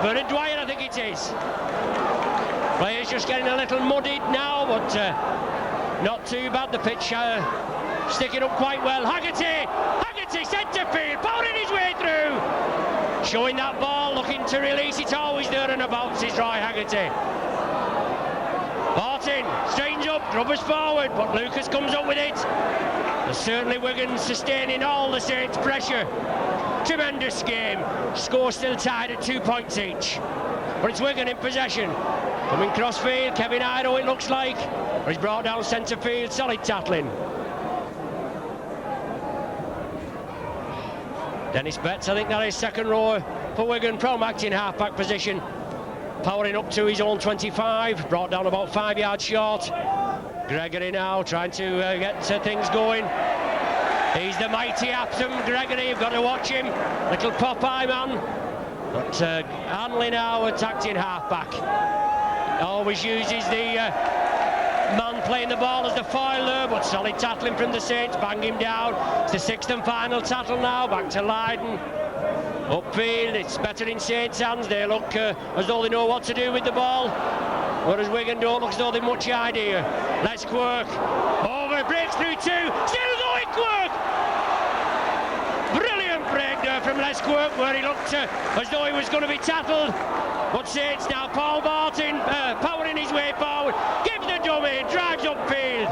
Bernard Dwyer, I think it is. Players just getting a little muddied now, but not too bad. The pitch sticking up quite well. Haggerty, centre field, powering his way through. Showing that ball, looking to release it, always there and about is Roy Haggerty. Martin straightens up, grubbers forward, but Lucas comes up with it. There's certainly Wigan sustaining all the Saints' pressure. Tremendous game. Score still tied at 2 points each. But it's Wigan in possession. Coming crossfield, Kevin Ido it looks like. But he's brought down centre field, solid tackling. Dennis Betts, I think that is second row for Wigan. Promax in half-back position. Powering up to his own 25. Brought down about 5 yards short. Gregory now trying to get things going. He's the mighty Aptham, Gregory. You've got to watch him. Little Popeye man. But Hanley now attacked in half-back. Always uses the man playing the ball as the foil there, but solid tackling from the Saints. Bang him down. It's the 6th and final tackle now. Back to Lydon. Upfield, it's better in Saints' hands. They look as though they know what to do with the ball, whereas Wigan don't look as though they've much idea. Les Quirk over, breaks through 2, still going Quirk. Brilliant break there from Les Quirk, where he looked as though he was going to be tackled. But Saints now, Paul Martin powering his way forward, gives the dummy, drives upfield.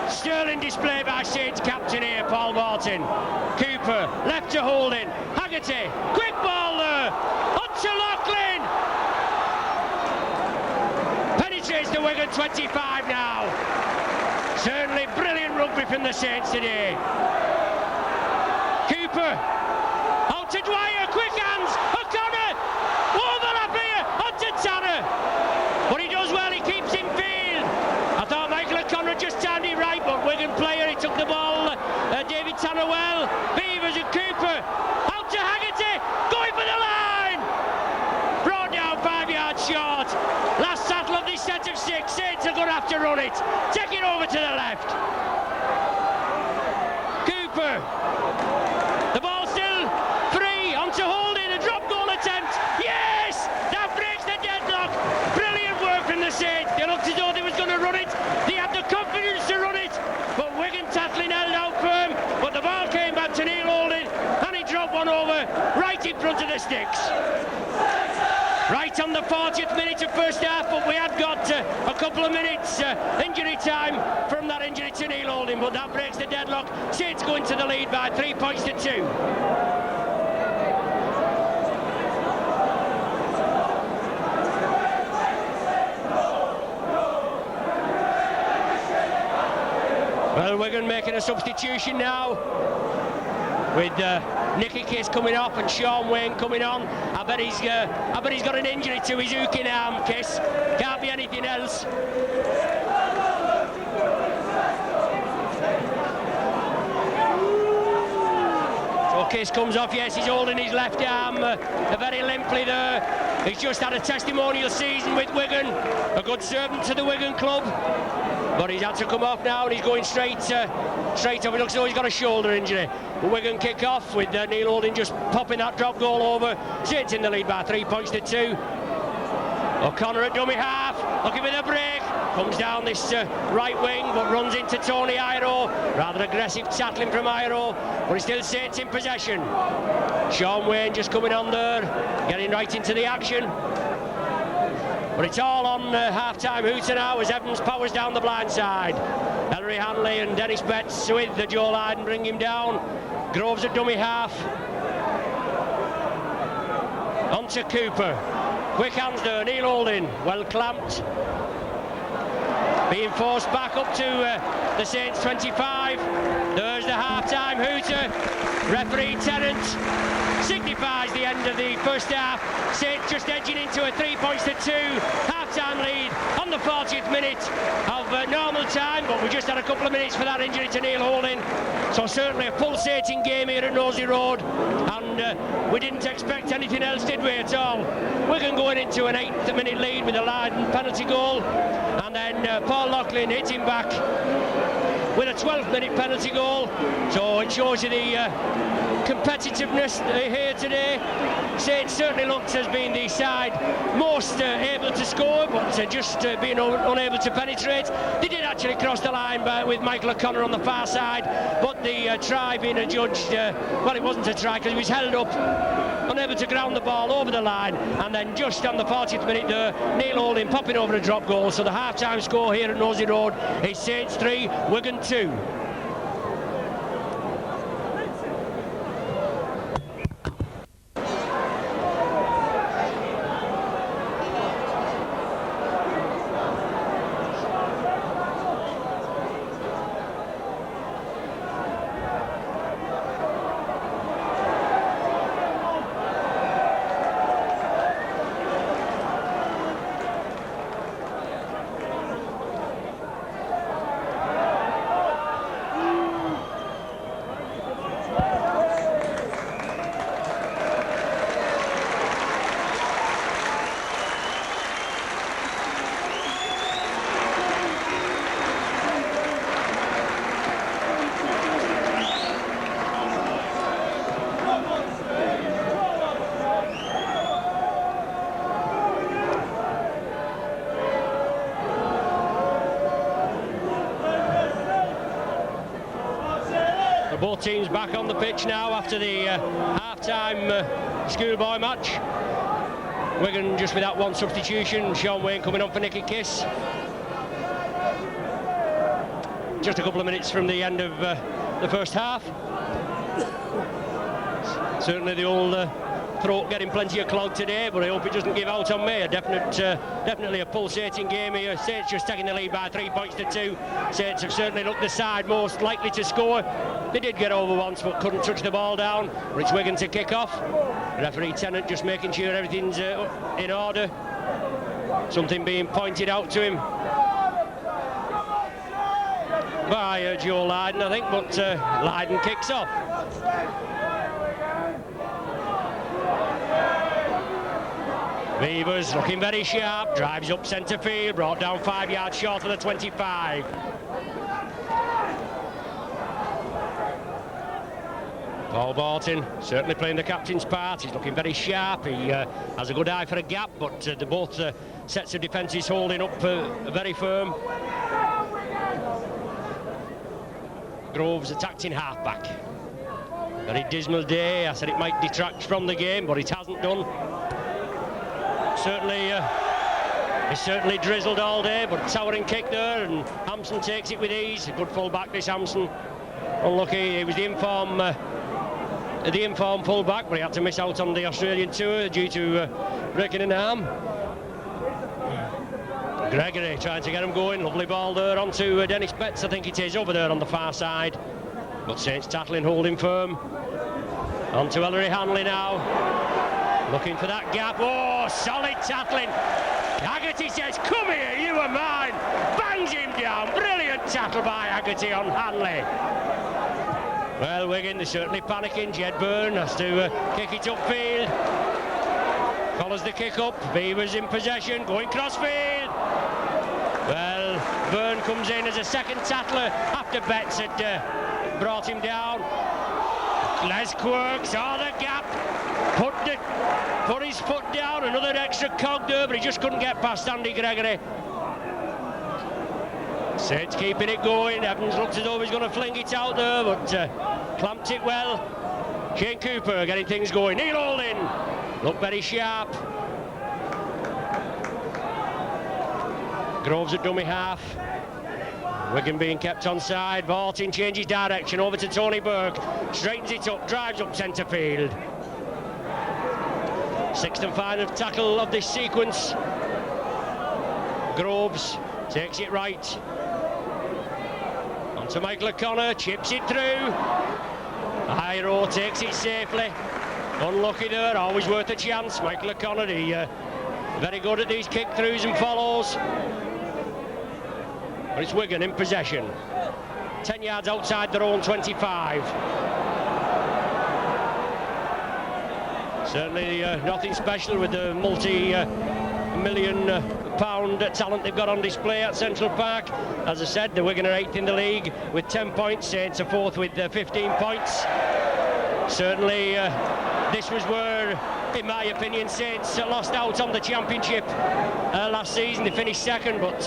Sterling display by Saints captain here, Paul Martin. Cooper, left to Holding. Haggerty, quick ball there, on to Loughlin. Penetrates the Wigan 25 now. Certainly brilliant rugby from the Saints today. Cooper, out to Dwyer, quick hands, O'Connor, overlap here, onto Tanner. But he does well, he keeps in field. I thought Michael O'Connor just timed it right, but Wigan player, he took the ball, David Tanner well. Beavers and Cooper, out to Haggerty, going for the line. Brought down 5 yards short. Last tackle of this set of 6, Saints are going to have to run it. Take it over to the left. Cooper. The ball still free, onto Holding, a drop goal attempt. Yes! That breaks the deadlock. Brilliant work from the Saints. They looked as though they was going to run it. They had the confidence to run it. But Wigan tackling held out firm. But the ball came back to Neil Holding, and he dropped one over right in front of the sticks. Right on the 40th minute of first half, but we had got a couple of minutes injury time from that injury to Neil Holding, but that breaks the deadlock. Saints going to the lead by 3 points to 2. Well, Wigan making a substitution now with Nicky Kiss coming off and Sean Wayne coming on. I bet he's got an injury to his hooking arm, Kiss. Can't be anything else. So Kiss comes off, yes, he's holding his left arm very limply there. He's just had a testimonial season with Wigan, a good servant to the Wigan club. But he's had to come off now and he's going straight up. It looks as though he's got a shoulder injury. But Wigan kick off with Neil Holding just popping that drop goal over. Saints in the lead by 3 points to 2. O'Connor at dummy half, looking for the break, comes down this right wing but runs into Tony Iro. Rather aggressive tackling from Iro, but he's still Saints in possession. Sean Wayne just coming on there, getting right into the action. But it's all on half-time hooter now as Evans powers down the blind side. Ellery Hanley and Dennis Betts with the Joe Lydon bring him down. Groves at dummy half. On to Cooper. Quick hands there, Neil Holding, well clamped. Being forced back up to the Saints 25. There's the half-time hooter. Referee Tennant signifies the end of the first half. Saints just edging into a 3 points to 2 half-time lead on the 40th minute of normal time, but we just had a couple of minutes for that injury to Neil Holding. So certainly a pulsating game here at Nosey Road, and we didn't expect anything else, did we, at all? Wigan going into an 8th minute lead with a Lydon penalty goal, and then Paul Loughlin hitting back with a 12th minute penalty goal. So it shows you the competitiveness here today. Saints certainly looked as being the side most able to score, but just being unable to penetrate. They did actually cross the line with Michael O'Connor on the far side, but the try being adjudged, well, it wasn't a try because he was held up, unable to ground the ball over the line, and then just on the 40th minute there, Neil Holding popping over a drop goal. So the half-time score here at Nosey Road is Saints 3, Wigan 2. Both teams back on the pitch now after the half-time schoolboy match. Wigan just with that one substitution, Sean Wayne coming on for Nicky Kiss. Just a couple of minutes from the end of the first half. Certainly the old throat getting plenty of clog today, but I hope it doesn't give out on me. A definitely a pulsating game here. Saints just taking the lead by 3 points to 2. Saints have certainly looked the side most likely to score. They did get over once but couldn't touch the ball down. But it's Wigan to kick off. Referee Tennant just making sure everything's in order. Something being pointed out to him by Joe Lydon, I think, but Lydon kicks off. Beavers looking very sharp, drives up centre field, brought down 5 yards short of the 25. Paul Borton certainly playing the captain's part. He's looking very sharp. He has a good eye for a gap, but both sets of defences holding up very firm. Groves attacked in half-back. Very dismal day. I said it might detract from the game, but it hasn't done. He's certainly drizzled all day, but towering kick there, and Hampson takes it with ease. A good full-back, this Hampson. Unlucky, he was the informed full-back, but he had to miss out on the Australian tour due to breaking an arm. Gregory trying to get him going. Lovely ball there onto Dennis Betts, I think it is, over there on the far side. But Saints tackling, holding firm. Onto Ellery Hanley now. Looking for that gap. Oh, solid tackling. Haggerty says, come here, you are mine. Bangs him down. Brilliant tackle by Haggerty on Hanley. Well, Wigan, they're certainly panicking. Jed Byrne has to kick it upfield. Follows the kick up. Beavers in possession, going crossfield. Well, Byrne comes in as a second tackler after Betts had brought him down. Les Quirk saw the gap. Put his foot down, another extra cog there, but he just couldn't get past Andy Gregory. Saints keeping it going. Evans looks as though he's going to fling it out there, but clamped it well. Shane Cooper getting things going. Neil Holding looked very sharp. Groves at dummy half. Wigan being kept onside. Vaulting changes direction over to Tony Burke. Straightens it up, drives up centre field. Sixth and final tackle of this sequence. Groves takes it right. On to Michael O'Connor, chips it through. Iro takes it safely. Unlucky there, always worth a chance. Michael O'Connor, very good at these kick throughs and follows. But it's Wigan in possession. 10 yards outside their own 25. Certainly nothing special with the multi-million pound talent they've got on display at Central Park. As I said, the Wigan are 8th in the league with 10 points. Saints are 4th with 15 points. Certainly this was where, in my opinion, Saints lost out on the championship last season. They finished second, but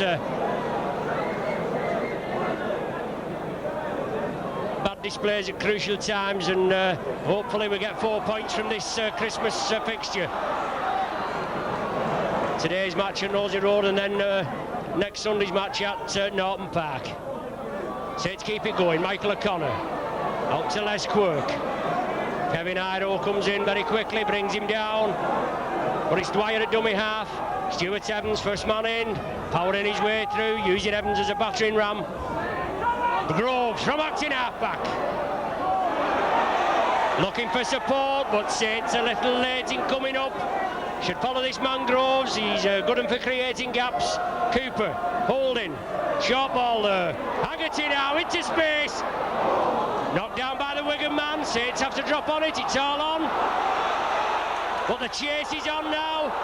bad displays at crucial times, and hopefully we get 4 points from this Christmas fixture. Today's match at Nosey Road, and then next Sunday's match at Norton Park. Saints keep it going. Michael O'Connor out to Les Quirk. Kevin Iro comes in very quickly, brings him down, but it's Dwyer at dummy half. Stuart Evans first man in, powering his way through, using Evans as a battering ram. Groves from acting half-back. Looking for support, but Saints a little late in coming up. Should follow this man Groves, he's good one for creating gaps. Cooper, Holding, short ball there. Haggerty now into space. Knocked down by the Wigan man. Saints have to drop on it, it's all on. But the chase is on now.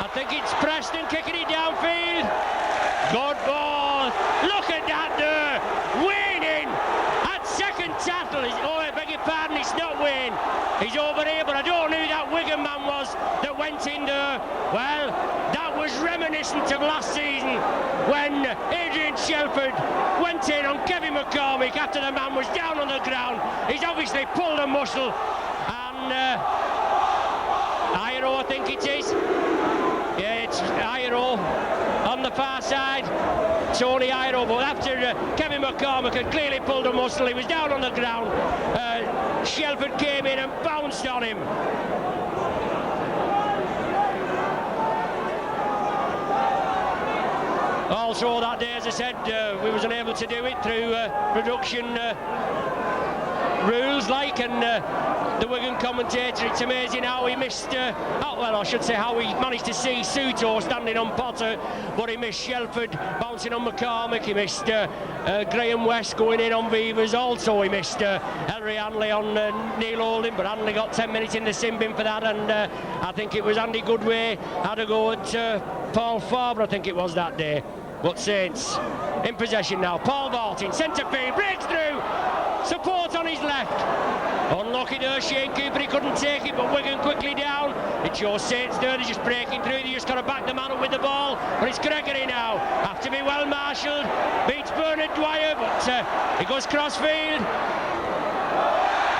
I think it's Preston kicking it downfield. Good ball. Look at that there. Wayne in at second tackle. Oh, I beg your pardon, it's not Wayne. He's over here, but I don't know who that Wigan man was that went in there. Well, that was reminiscent of last season when Adrian Shelford went in on Kevin McCormick after the man was down on the ground. He's obviously pulled a muscle, and Iro, I think it is. Yeah, it's Iro on the far side. Tony Iro, but after Kevin McCormick had clearly pulled a muscle, he was down on the ground. Shelford came in and bounced on him. Also that day, as I said, we was unable to do it through production rules, and the Wigan commentator, it's amazing how he missed, I should say how he managed to see Suto standing on Potter, but he missed Shelford bouncing on McCormick, he missed Graham West going in on Beavers, also he missed Henry Hanley on Neil Holding, but Hanley got 10 minutes in the sin bin for that, and I think it was Andy Goodway had a go at Paul Farber, I think it was that day. But Saints in possession now. Paul vaulting, centre field, breaks through. Support on his left. Unlucky there, Shane Cooper, he couldn't take it, but Wigan quickly down. It shows Saints there, they're just breaking through, they just got to back the man up with the ball. But it's Gregory now, have to be well marshalled. Beats Bernard Dwyer, but he goes crossfield.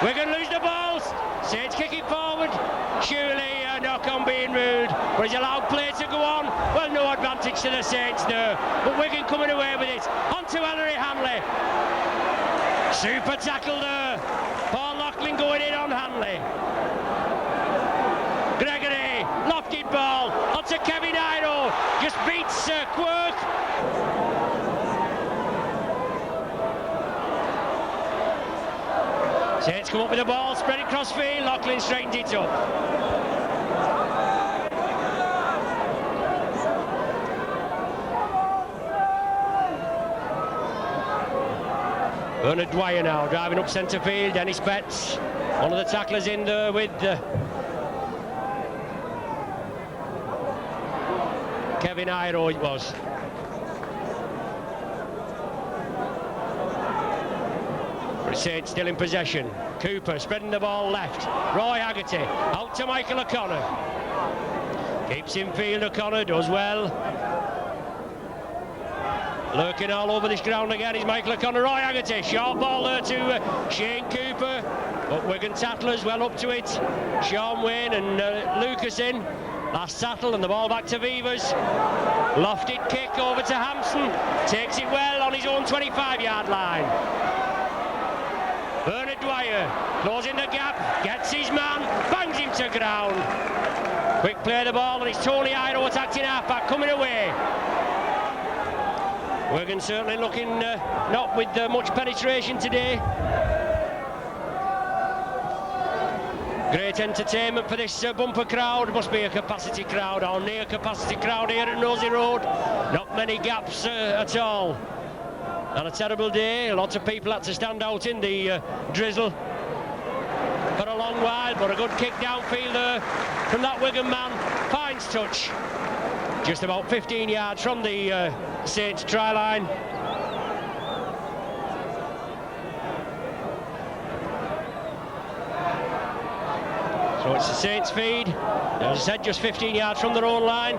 Wigan lose the ball. Saints kick it forward. Surely a knock on being ruled, but he's allowed play to go on. Well, no advantage to the Saints there, but Wigan coming away with it. On to Henry Hanley. Super tackle there. Paul Loughlin going in on Hanley. Gregory, lofted ball. On to Kevin Iro. Just beats Quirk. Saints come up with the ball, spread it crossfield. Loughlin straightens it up. Bernard Dwyer now driving up centre field. Dennis Betts, one of the tacklers in there with Kevin Iro it was. Saints still in possession. Cooper spreading the ball left. Roy Haggerty out to Michael O'Connor. Keeps in field. O'Connor does well. Lurking all over this ground again is Michael O'Connor. Roy Haggerty, short ball there to Shane Cooper, but Wigan tattlers well up to it. Sean Wayne and Lucas in. Last tattle and the ball back to Vivers. Lofted kick over to Hampson. Takes it well on his own 25-yard line. Bernard Dwyer closing the gap, gets his man, bangs him to ground. Quick play of the ball and it's Tony Iro attacking half-back coming away. Wigan certainly looking not with much penetration today. Great entertainment for this bumper crowd. Must be a capacity crowd or near capacity crowd here at Nosey Road. Not many gaps at all. On a terrible day, lots of people had to stand out in the drizzle for a long while, but a good kick downfield there from that Wigan man. Finds touch. Just about 15 yards from the Saints try line. So it's the Saints feed. As I said, just 15 yards from their own line.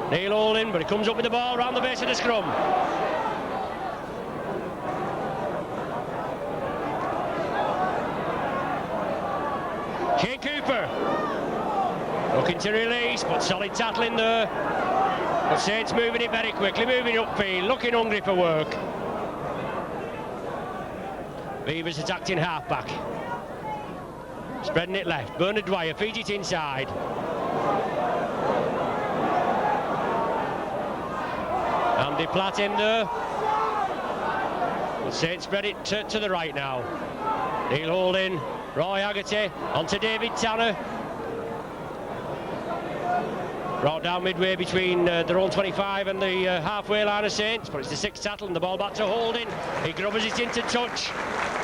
Neil Holding, but he comes up with the ball around the base of the scrum. Shane Cooper looking to release, but solid tackling there. But Saints moving it very quickly, moving upfield, looking hungry for work. Beavers attacked in half-back. Spreading it left. Bernard Dwyer feeds it inside. Andy Platt in there. But Saints spread it to the right now. Neil Holding, Roy Haggerty, onto David Tanner. Brought down midway between their own 25 and the halfway line of Saints, but it's the sixth tackle and the ball back to Holding. He grubbers it into touch.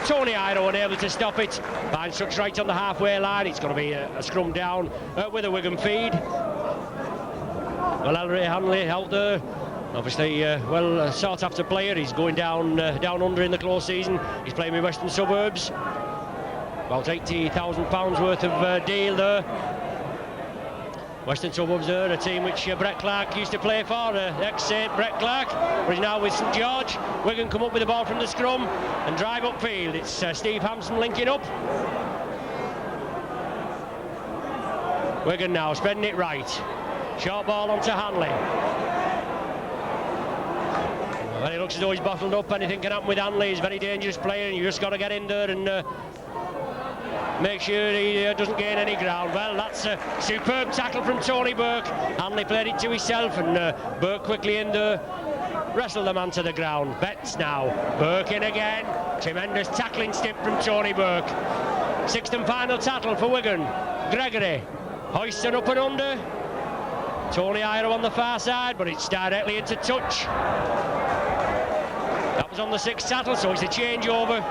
Tony Iro unable to stop it. Finds touch right on the halfway line. It's going to be a scrum down with a Wigan feed. Well, Ellery Hanley out there. Obviously, well sought after player. He's going down under in the close season. He's playing with Western Suburbs. About £80,000 worth of deal there. Western Suburbs are a team which Brett Clark used to play for, ex-Saint Brett Clark, but he's now with St George. Wigan come up with the ball from the scrum and drive upfield. It's Steve Hampson linking up. Wigan now spreading it right. Short ball onto Hanley. Well, he looks as though he's bottled up. Anything can happen with Hanley. He's a very dangerous player and you just got to get in there and make sure he doesn't gain any ground. Well, that's a superb tackle from Tony Burke. Hanley played it to himself and Burke quickly in there. Wrestled the man to the ground. Betts now. Burke in again. Tremendous tackling stip from Tony Burke. Sixth and final tackle for Wigan. Gregory hoisted up and under. Tony Iro on the far side, but it's directly into touch. That was on the sixth tackle, so it's a changeover.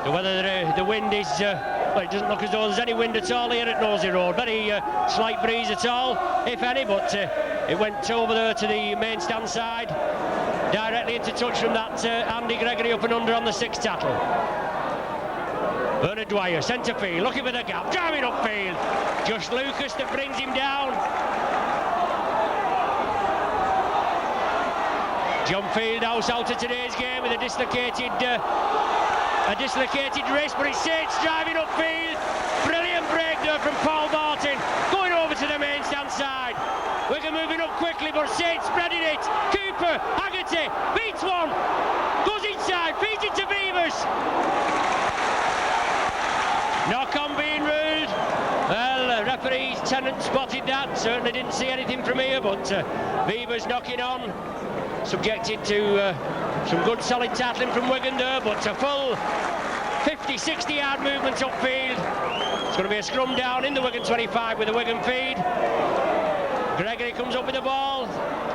Whether the wind is, well, it doesn't look as though there's any wind at all here at Nosey Road. Very slight breeze at all, if any, but it went over there to the main stand side. Directly into touch from that Andy Gregory up and under on the sixth tackle. Bernard Dwyer, centre field, looking for the gap, driving upfield. Just Lucas that brings him down. John Fieldhouse out of today's game with a dislocated wrist, but it's Saints driving upfield. Brilliant break there from Paul Barton, going over to the main stand side. Wigan moving up quickly, but Saints spreading it. Cooper, Haggerty, beats one, goes inside, feeds it to Beavers. Knock on being ruled. Well, referee Tennant spotted that. Certainly didn't see anything from here, but Beavers knocking on. Subjected to some good solid tackling from Wigan there, but a full 50-60 yard movement upfield. It's going to be a scrum down in the Wigan 25 with the Wigan feed. Gregory comes up with the ball.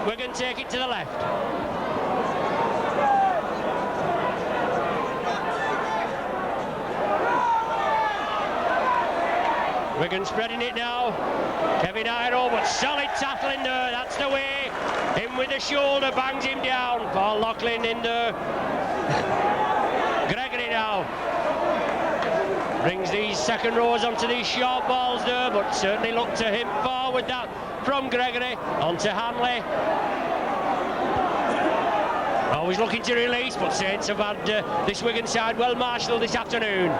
Wigan take it to the left. Wigan spreading it now. Kevin Iro, but solid tackling there. That's the way. In with the shoulder, bangs him down. Paul Loughlin in there. Brings these second rows onto these short balls there, but certainly look to him forward that from Gregory onto Hanley. Always looking to release, but Saints have had this Wigan side well marshalled this afternoon.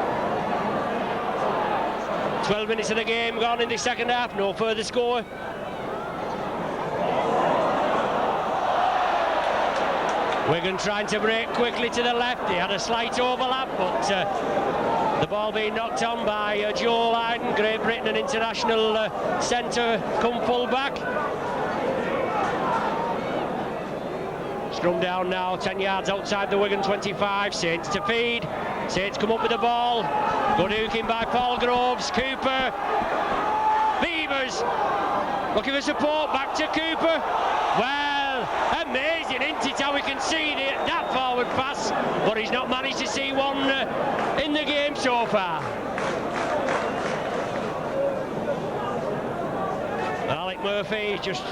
12 minutes of the game gone in the second half, no further score. Wigan trying to break quickly to the left. They had a slight overlap, but the ball being knocked on by Joe Lydon, Great Britain, an international centre, come full back. Scrum down now, 10 yards outside the Wigan 25. Saints to feed. Saints come up with the ball. Good hooking by Paul Groves. Cooper. Beavers looking for support. Back to Cooper. Well, amazing, isn't it, how we can see that forward pass, but he's not managed to see one in the game so far. Alec Murphy just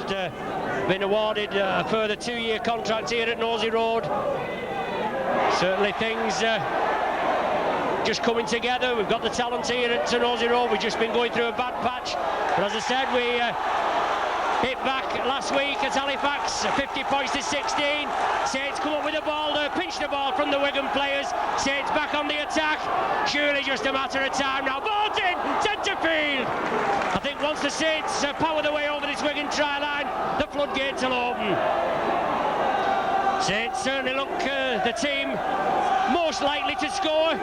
been awarded a further 2-year contract here at Nosey Road. Certainly things just coming together. We've got the talent here at Nosey Road. We've just been going through a bad patch, but as I said, we hit back last week at Halifax, 50 points to 16. Saints come up with the ball there, pinch the ball from the Wigan players. Saints back on the attack. Surely just a matter of time now. Bolton, centre field. I think once the Saints power their way over this Wigan try line, the floodgates will open. Saints certainly look the team most likely to score.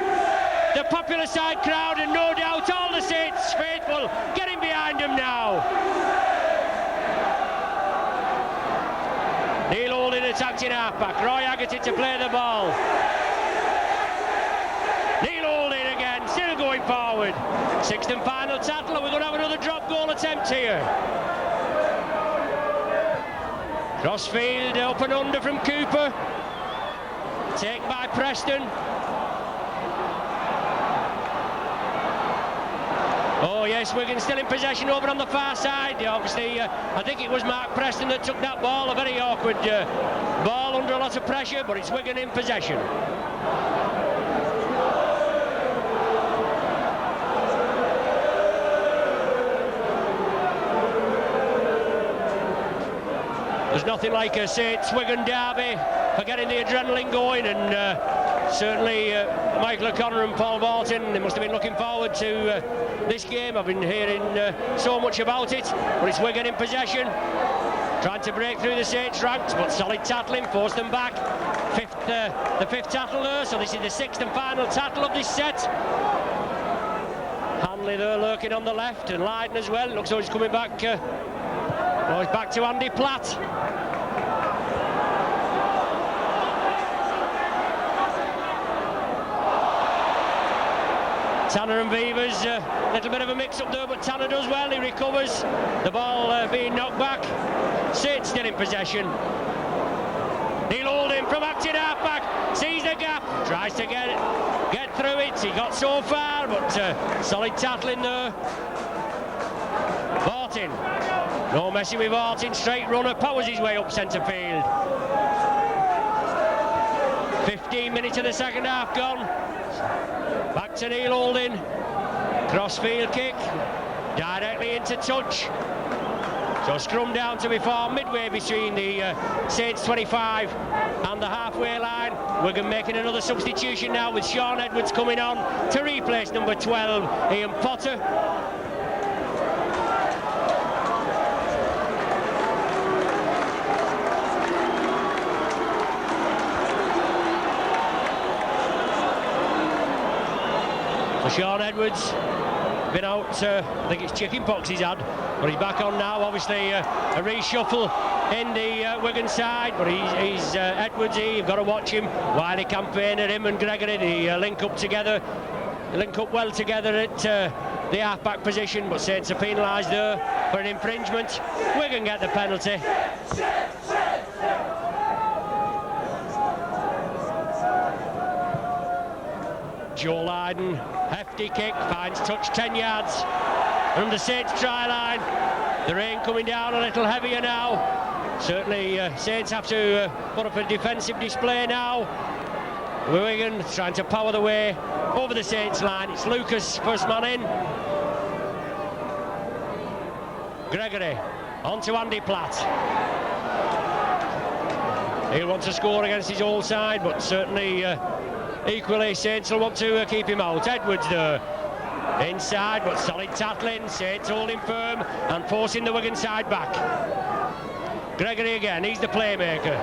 The popular side crowd, and no doubt all the Saints faithful getting behind them now. Neil Holding attacked in half-back. Roy Haggerty to play the ball. Neil Holding again, still going forward. Sixth and final tackle. We're going to have another drop goal attempt here. Crossfield up and under from Cooper. Taken by Preston. Oh yes, Wigan still in possession over on the far side. Obviously, I think it was Mark Preston that took that ball. A very awkward ball under a lot of pressure, but it's Wigan in possession. There's nothing like a Saints-Wigan derby for getting the adrenaline going, and certainly Michael O'Connor and Paul Bolton, they must have been looking forward to this game. I've been hearing so much about it, but it's Wigan in possession, trying to break through the Saints ranks, but solid tackling, forced them back. The fifth tackle there, so this is the sixth and final tackle of this set. Hanley there lurking on the left, and Lydon as well. Looks like he's coming back. Well, he's back to Andy Platt. Tanner and Beavers, a little bit of a mix-up there, but Tanner does well, he recovers. The ball being knocked back. Saints still in possession. Neil Holding from acting half-back, sees the gap, tries to get through it. He got so far, but solid tackling there. Bolton, no messing with Bolton, straight runner, powers his way up centre field. 15 minutes of the second half gone. Back to Neil Holding. Crossfield kick. Directly into touch. So scrum down to be formed midway between the Saints 25 and the halfway line. Wigan making another substitution now with Sean Edwards coming on to replace number 12, Ian Potter. So Sean Edwards been out, I think it's chicken pox he's had, but he's back on now. Obviously a reshuffle in the Wigan side, but he's Edwards here, you've got to watch him. Wiley campaigner, him and Gregory, they link up together, link up well together at the half-back position, but Saints are penalised there for an infringement. Wigan get the penalty. Joe Lydon, hefty kick, finds touch 10 yards from the Saints try line. The rain coming down a little heavier now. Certainly Saints have to put up a defensive display now. Wigan trying to power the way over the Saints line. It's Lucas, first man in. Gregory on to Andy Platt. He'll want to score against his old side, but certainly equally Saints will want to keep him out. Edwards there inside, but solid tackling. Saints holding firm and forcing the Wigan side back. Gregory again, he's the playmaker.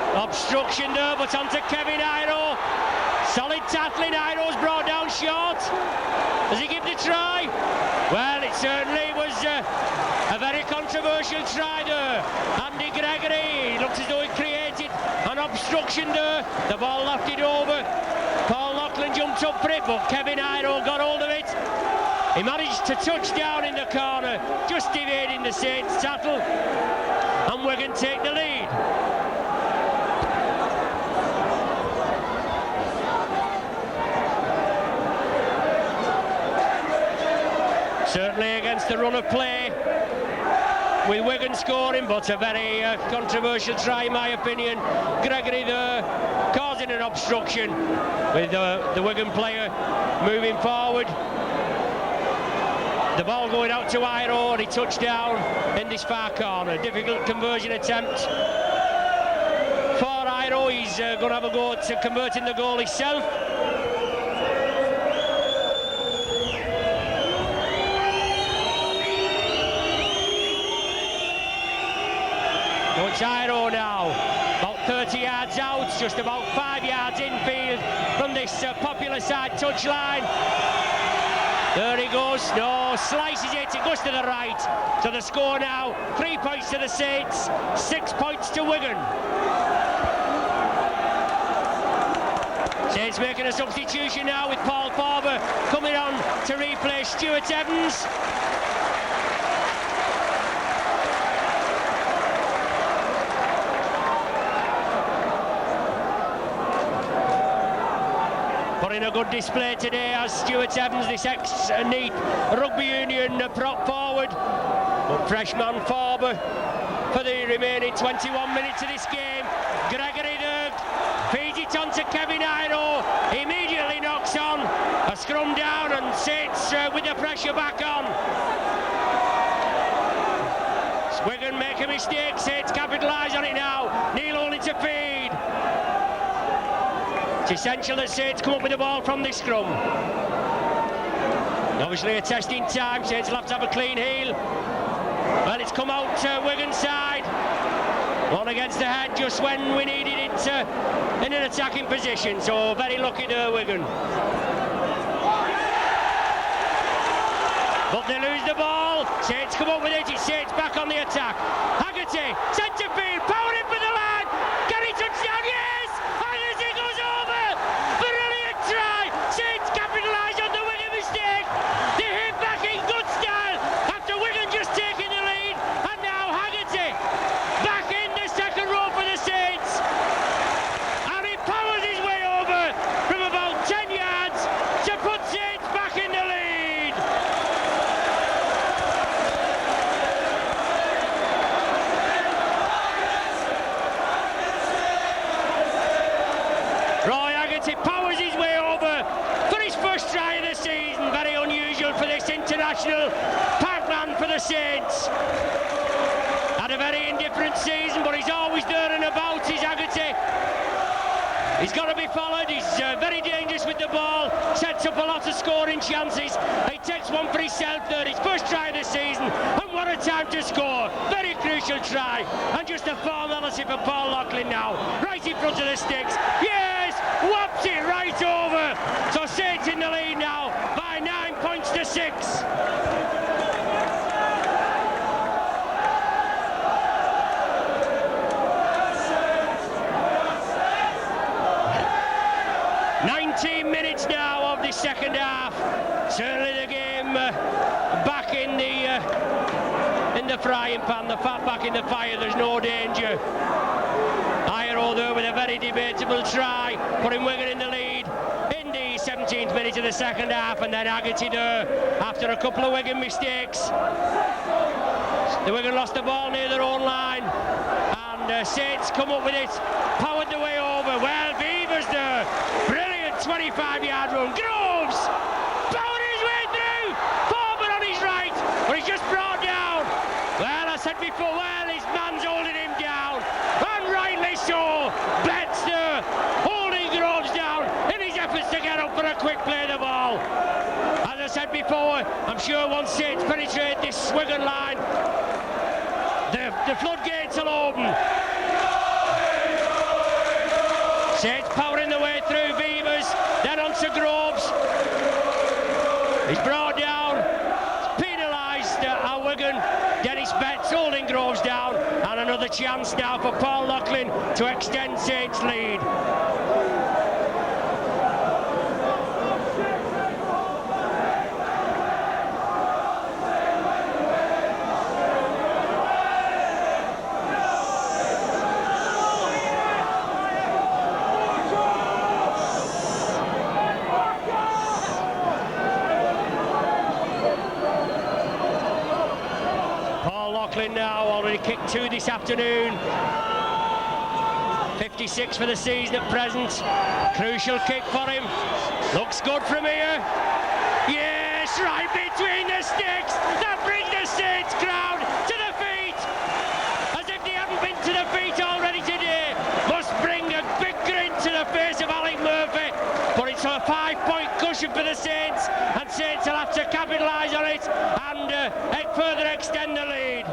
Obstruction there, but on to Kevin Iro. Solid tackling. Iro's brought down short. Has he given it a try? Well, it certainly was a very controversial try there. Andy Gregory, looks as though he created an obstruction there. The ball lofted over. Paul Lachlan jumped up for it, but Kevin Iro got hold of it. He managed to touch down in the corner, just evading the Saints tackle, and Wigan take the lead. Certainly against the run of play, with Wigan scoring, but a very controversial try in my opinion. Gregory there causing an obstruction with the Wigan player moving forward. The ball going out to Iro, and he touched down in this far corner. Difficult conversion attempt for Iro. He's going to have a go at converting the goal himself. It's Iro now, about 30 yards out, just about 5 yards infield from this popular side touchline. There he goes, no, slices it, it goes to the right. So the score now, 3 points to the Saints, 6 points to Wigan. Saints making a substitution now with Paul Farber coming on to replace Stuart Evans. In a good display today as Stuart Evans, this ex-Neath Rugby Union prop forward, but freshman Farber for the remaining 21 minutes of this game. Gregory there feeds it on to Kevin Iro, immediately knocks on a scrum down, and Saints with the pressure back on. Wigan make a mistake, Saints capitalise on it now. Neil only to feed. It's essential that Saints come up with the ball from this scrum. Obviously a testing time, Saints will have to have a clean heel. Well, it's come out Wigan side. One against the head just when we needed it in an attacking position, so very lucky there, Wigan. But they lose the ball, Saints come up with it, it's Saints back on the attack. Haggerty, centre field, power in for the line, Gary touchdown, yes! Saints capitalise on the Wigan mistake. They hit back in good style after Wigan just taking the lead, and now Haggerty back in the second row for the Saints, and he powers his way over from about 10 yards to put Saints back in the lead. Roy Haggerty powers his way over for his first try of the season. Very unusual for this international parkland for the Saints. Had a very indifferent season, but he's always there and about, he's Haggerty. He's got to be followed, he's very dangerous with the ball, sets up a lot of scoring chances. He takes one for himself there, his first try of the season, and what a time to score. Very crucial try, and just a formality for Paul Lachlan now, right in front of the sticks. Yes, whops it right over. So Saints in the lead now by 9 points to 6. Minutes now of the second half. Certainly the game back in the frying pan, the fat back in the fire. There's no danger. Iro there with a very debatable try, putting Wigan in the lead in the 17th minute of the second half, and then Haggerty there after a couple of Wigan mistakes. The Wigan lost the ball near their own line, and Saints come up with it, powered the way over. Well 25-yard run. Groves powering his way through. Forward on his right, but he's just brought down. Well, I said before, his man's holding him down, and rightly so. Betster holding Groves down in his efforts to get up for a quick play of the ball. As I said before, I'm sure once Saints penetrate this Wigan line, the floodgates will open. Saints powering the way through. Beavers, then on to Groves. He's brought down. It's penalised at Wigan. Dennis Betts holding Groves down, and another chance now for Paul Loughlin to extend Saints' lead. Now already kicked 2 this afternoon. 56 for the season at present. Crucial kick for him. Looks good from here. Yes, right between the sticks. That brings the Saints crowd to the feet, as if they haven't been to the feet already today. Must bring a big grin to the face of Alec Murphy. But it's a 5-point cushion for the Saints, and Saints will have to capitalise on it and further extend the lead.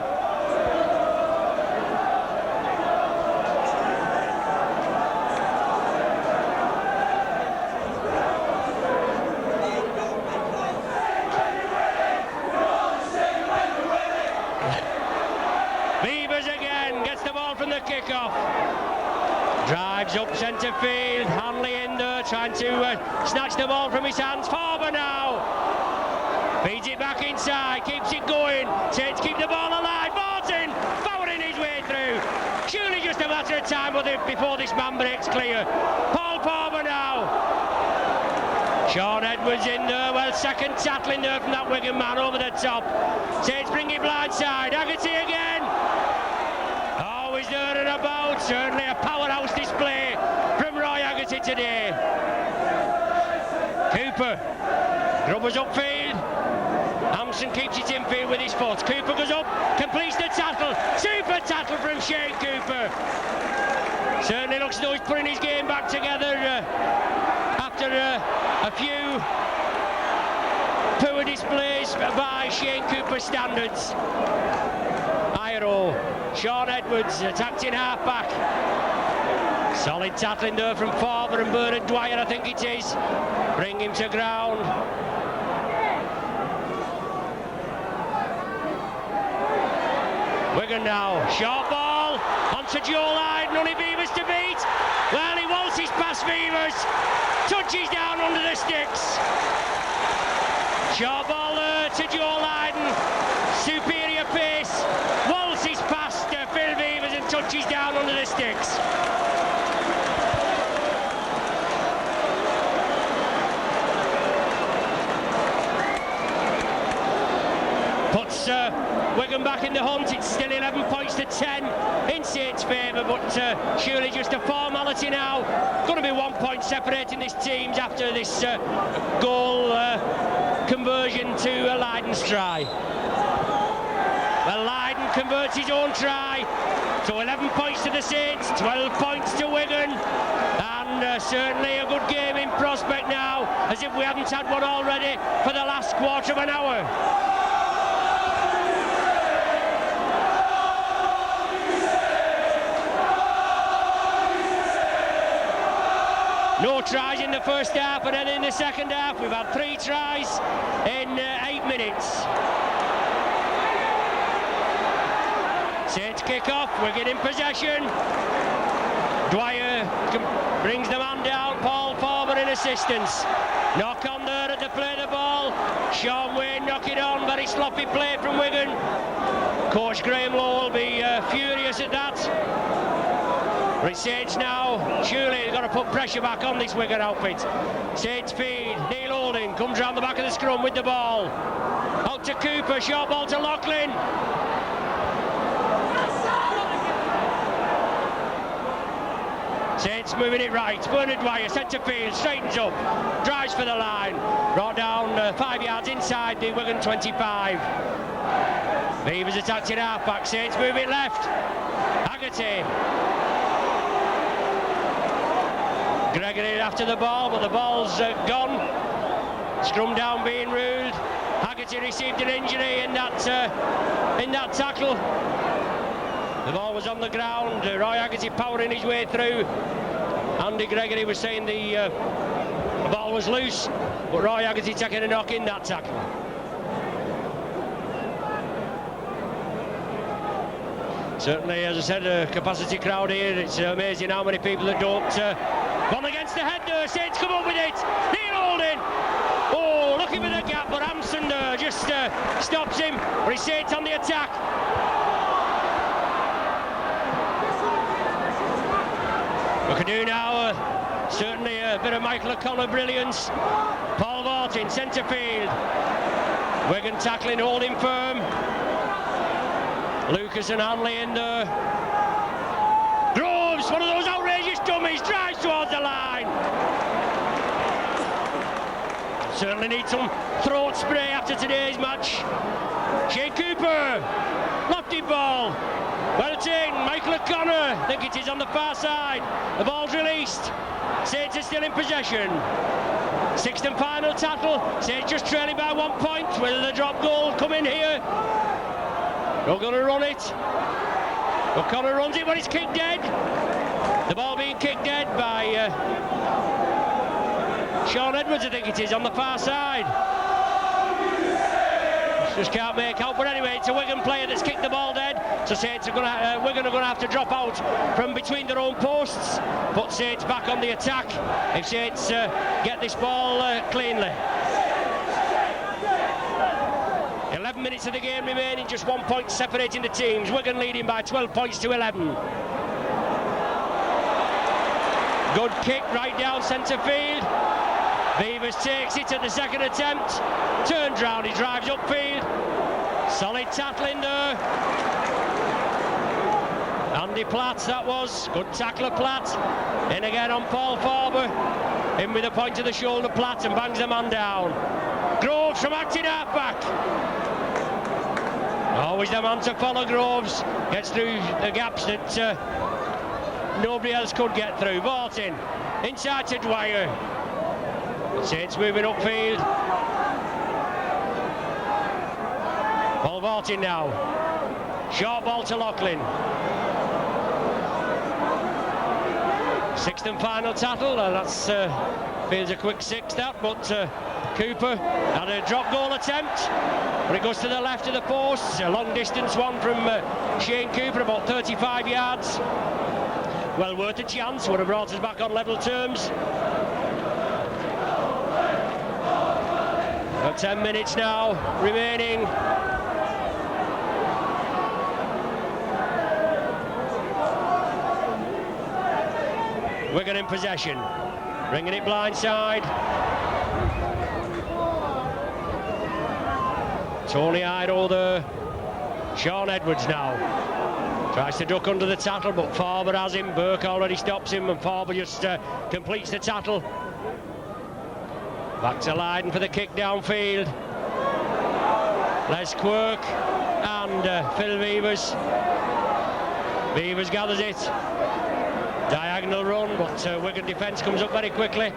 Beavers again gets the ball from the kickoff. Drives up centre field. Hanley in there trying to snatch the ball from his hands. Farber now. Feeds it back inside. Keeps it going. Saints keep the ball alive. Martin powering his way through. Surely just a matter of time before this man breaks clear. Paul Farber now. Sean Edwards in there. Well, second tackling there from that Wigan man over the top. Saints bring it blindside. Haggerty again. Always there and about. Certainly a powerhouse display from Roy Haggerty today. Cooper. Grubbers upfield. Hampson keeps it infield with his foot. Cooper goes up, completes the tackle. Super tackle from Shane Cooper. Certainly looks as though he's putting his game back together after a few poor displays by Shane Cooper standards. Iro, Sean Edwards attacked in half-back. Solid tackling there from Farber and Bernard Dwyer, I think it is. Bring him to ground. Wigan now, short ball onto Joe Lyden, only Beavers to beat. Well, he waltzes past Beavers, touches down under the sticks. Short ball there to Joe Lyden, superior pace, waltzes past Phil Beavers and touches down under the sticks. Puts Wigan back in the hunt. It's still 11 points to 10 in Saints' favour, but surely just a formality now. Going to be 1 point separating these teams after this goal conversion to Lyden's try. Well, Lyden converts his own try, so 11 points to the Saints, 12 points to Wigan, and certainly a good game in prospect now, as if we haven't had one already for the last quarter of an hour. No tries in the first half, and then in the second half we've had 3 tries in 8 minutes. Saints kick off, Wigan in possession. Dwyer brings the man down, Paul Farber in assistance. Knock on there at the play of the ball. Sean Wayne knock it on, very sloppy play from Wigan. Coach Graham Lowe will be furious at that. But it's Saints now, surely they've got to put pressure back on this Wigan outfit. Saints feed, Neil Holding comes round the back of the scrum with the ball. Out to Cooper, short ball to Loughlin. Saints moving it right. Bernard Dwyer, centre field, straightens up, drives for the line. Brought down 5 yards inside the Wigan 25. Beavers attacked in half-back. Saints move it left. Haggerty. Gregory after the ball, but the ball's gone. Scrum down being ruled. Haggerty received an injury in that tackle. The ball was on the ground. Roy Haggerty powering his way through. Andy Gregory was saying the ball was loose, but Roy Haggerty taking a knock in that tackle. Certainly, as I said, a capacity crowd here. It's amazing how many people that don't run against the head there. Saints come up with it. Neil Holding. Oh, looking for the gap, but Hampson just stops him. But he's Saints on the attack. We can do now, certainly a bit of Michael O'Connor brilliance. Paul Vaughan, centre field. Wigan tackling, holding firm. Lucas and Hanley in there. Groves, one of those outrageous dummies, drives towards the line. Certainly need some throat spray after today's match. Shane Cooper, lofty ball. Well taken, Michael O'Connor, I think it is on the far side. The ball's released. Saints are still in possession. Sixth and final tackle. Saints just trailing by 1 point. Will the drop goal come in here? Not going to run it. O'Connor runs it, but it's kicked dead. The ball being kicked dead by Sean Edwards, I think it is, on the far side. Just can't make out, but anyway, it's a Wigan player that's kicked the ball dead. So Saints are Wigan are going to have to drop out from between their own posts. Put Saints back on the attack if Saints get this ball cleanly. 11 minutes of the game remaining, just 1 point separating the teams. Wigan leading by 12 points to 11. Good kick right down centre field. Beavers takes it at the second attempt. Turns round, he drives upfield. Solid tackling there. Andy Platt, that was. Good tackler Platt. In again on Paul Farber. In with a point to the shoulder, Platt, and bangs the man down. Groves from acting half-back. Always the man to follow. Groves gets through the gaps that nobody else could get through. Vaughan inside to Dwyer. Saints moving upfield. Paul Vaughan now. Short ball to Loughlin. Sixth and final tackle. That's feels a quick six that, but Cooper had a drop goal attempt, but it goes to the left of the post. A long distance one from Shane Cooper, about 35 yards. Well worth a chance, would have brought us back on level terms. About 10 minutes now remaining. Wigan in possession, bringing it blindside. Tony Idle there. Sean Edwards now tries to duck under the tackle, but Farber has him. Burke already stops him, and Farber just completes the tackle. Back to Lydon for the kick downfield. Les Quirk and Phil Beavers. Beavers gathers it. Diagonal run, but Wigan defence comes up very quickly.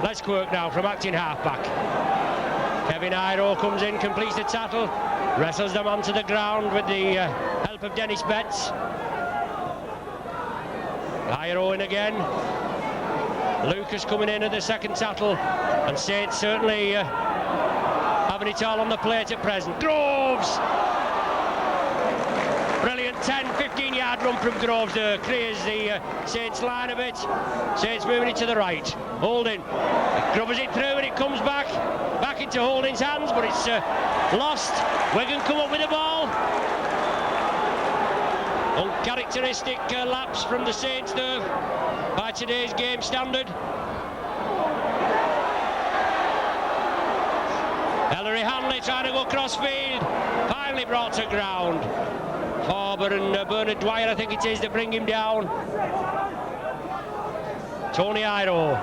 Les Quirk now from acting half-back. Kevin Iro comes in, completes the tackle, wrestles the man to the ground with the help of Dennis Betts. Iro in again. Lucas coming in at the second tackle, and Saints certainly having it all on the plate at present. Groves! Brilliant 10-15 yard run from Groves there, clears the Saints line a bit. Saints moving it to the right. Holding, grubbers it through and it comes back into Holding's hands, but it's lost. Wigan come up with the ball. Uncharacteristic lapse from the Saints there by today's game standard. Ellery Hanley trying to go crossfield, finally brought to ground. Farber and Bernard Dwyer, I think it is, that bring him down. Tony Iro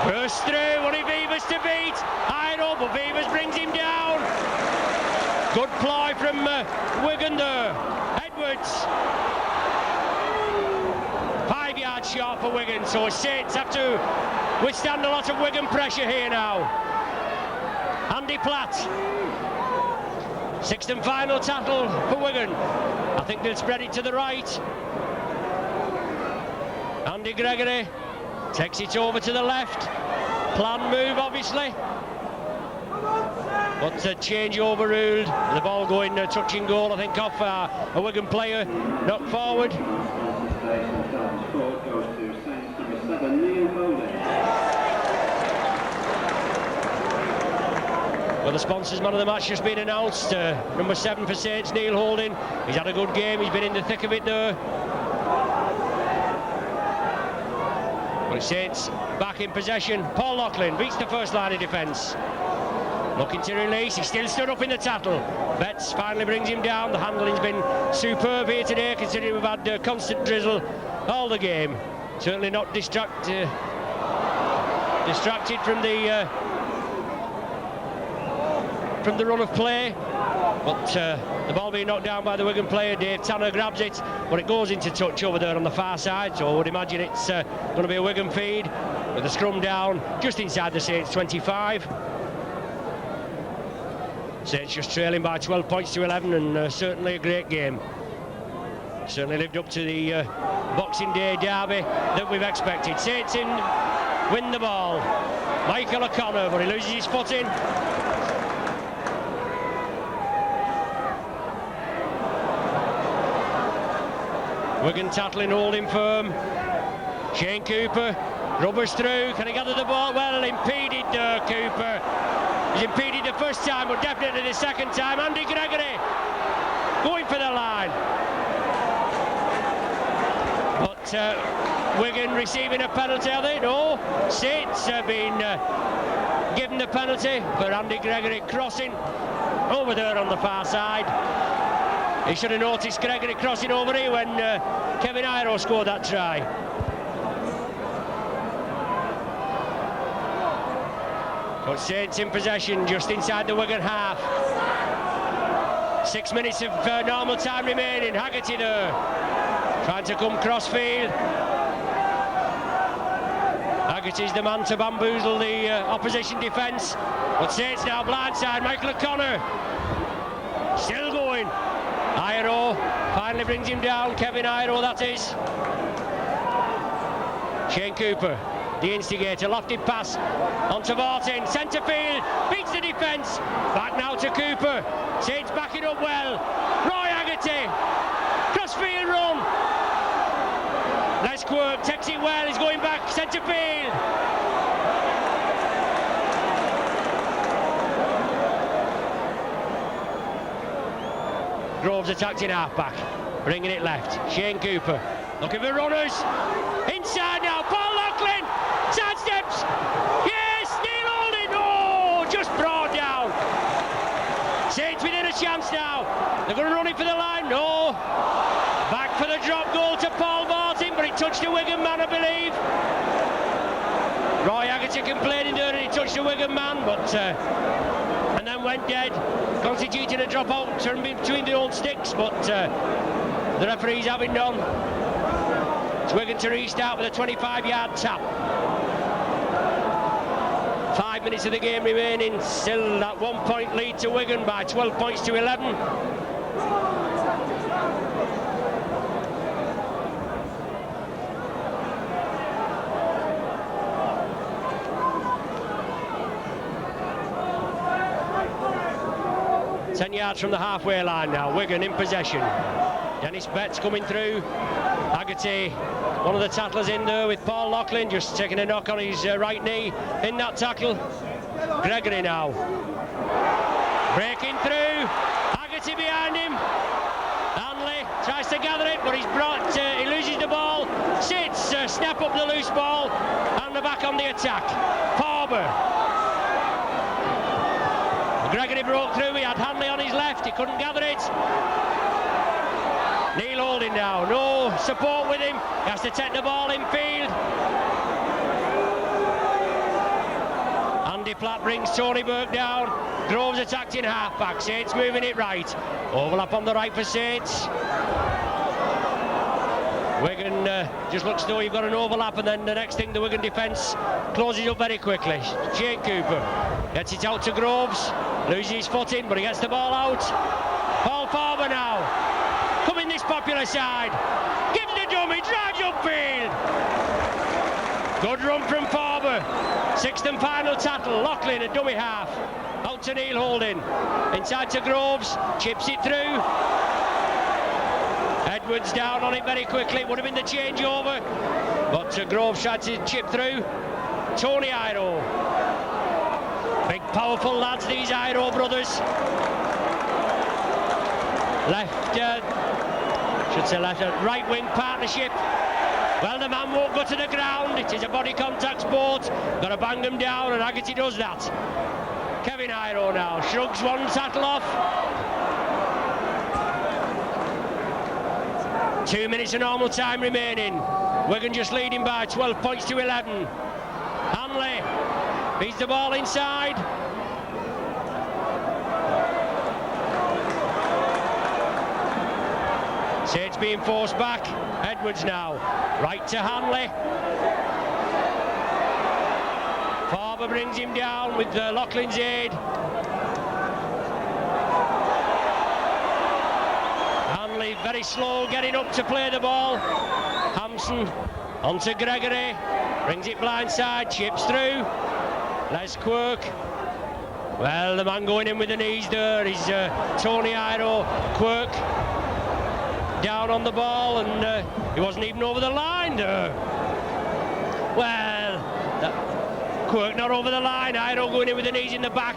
bursts through, only Vivas to beat. Iro, but Vivas brings him down. Good ploy from Wigan there. Edwards. 5 yards short for Wigan, so Saints have to withstand a lot of Wigan pressure here now. Andy Platt. Sixth and final tackle for Wigan. I think they'll spread it to the right. Andy Gregory takes it over to the left. Planned move, obviously. But a change overruled. The ball going touching goal, I think, off a Wigan player. Knocked forward. Well, the sponsors man of the match just been announced. Number 7 for Saints, Neil Holding. He's had a good game. He's been in the thick of it there. But Saints back in possession. Paul Loughlin beats the first line of defence. Looking to release. He still stood up in the tackle. Betts finally brings him down. The handling's been superb here today, considering we've had constant drizzle all the game. Certainly not distracted from the run of play. But the ball being knocked down by the Wigan player, Dave Tanner grabs it, but it goes into touch over there on the far side, so I would imagine it's going to be a Wigan feed, with the scrum down just inside the Saints 25. Saints just trailing by 12 points to 11, and certainly a great game. Certainly lived up to the Boxing Day derby that we've expected. Saints win the ball. Michael O'Connor, but he loses his footing. Wigan tackling, holding firm. Shane Cooper rubbers through. Can he gather the ball? Well, impeded Cooper. He's impeded the first time, but definitely the second time. Andy Gregory going for the line. But Wigan receiving a penalty, are they? No. Saints have been given the penalty for Andy Gregory crossing over there on the far side. He should have noticed Gregory crossing over here when Kevin Iro scored that try. But Saints in possession just inside the Wigan half. 6 minutes of normal time remaining. Haggerty there, trying to come crossfield. Haggerty's the man to bamboozle the opposition defence. But Saints now blindside. Michael O'Connor still going. Iro finally brings him down. Kevin Iro, that is. Shane Cooper, the instigator, lofted pass onto Vartin, centre field, beats the defence. Back now to Cooper. Saints backing up well. Roy Haggerty, crossfield run. Les Quirk takes it well. He's going back centre field. Groves attacked in half-back, bringing it left. Shane Cooper looking for runners. Inside now, Paul Loughlin sidesteps. Yes, Neil Holding. Oh, just brought down. Saints within a chance now. They're going to run it for the line. No. Back for the drop goal to Paul Martin, but it touched the Wigan man, I believe. Roy Haggerty complaining there that he touched the Wigan man, but and then went dead, constituting a drop out between the old sticks, but the referee's having none. It's Wigan to restart with a 25-yard tap. 5 minutes of the game remaining, still that 1 point lead to Wigan by 12 points to 11. Ten yards from the halfway line now. Wigan in possession. Dennis Betts coming through. Haggerty, one of the tacklers in there with Paul Loughlin, just taking a knock on his right knee in that tackle. Gregory now breaking through. Haggerty behind him. Hanley tries to gather it, but he loses the ball. Sits, snap up the loose ball, and they're back on the attack. Farber. Gregory broke through. He had Hanley on his left. He couldn't gather it. Neil Holding now. No support with him. He has to take the ball in field. Platt brings Tony Burke down. Groves attacked in half-back. Saints moving it right. Overlap on the right for Saints. Wigan just looks as though you've got an overlap, and then the next thing the Wigan defence closes up very quickly. Shane Cooper gets it out to Groves, loses his footing, but he gets the ball out. Paul Farber now, coming this popular side, gives the dummy, drives upfield. Good run from Farber. Sixth and final tackle. Loughlin, a dummy half. Out to Neil Holding. Inside to Groves, chips it through. Edwards down on it very quickly. Would have been the changeover, but Groves tried to chip through. Tony Iro. Big powerful lads, these Iro brothers. Right wing partnership. Well, the man won't go to the ground. It is a body contact sport. Got to bang him down, and Haggerty does that. Kevin Iro now shrugs one tackle off. 2 minutes of normal time remaining. Wigan just leading by 12 points to 11. Hanley beats the ball inside. Saints being forced back. Edwards now, right to Hanley. Farber brings him down with Loughlin's aid. Hanley very slow getting up to play the ball. Hampson onto Gregory, brings it blindside, chips through. Les Quirk. Well, the man going in with the knees there is Tony Iro. Quirk down on the ball, and he wasn't even over the line there. Well, Quirk not over the line. Iro going in with the knees in the back.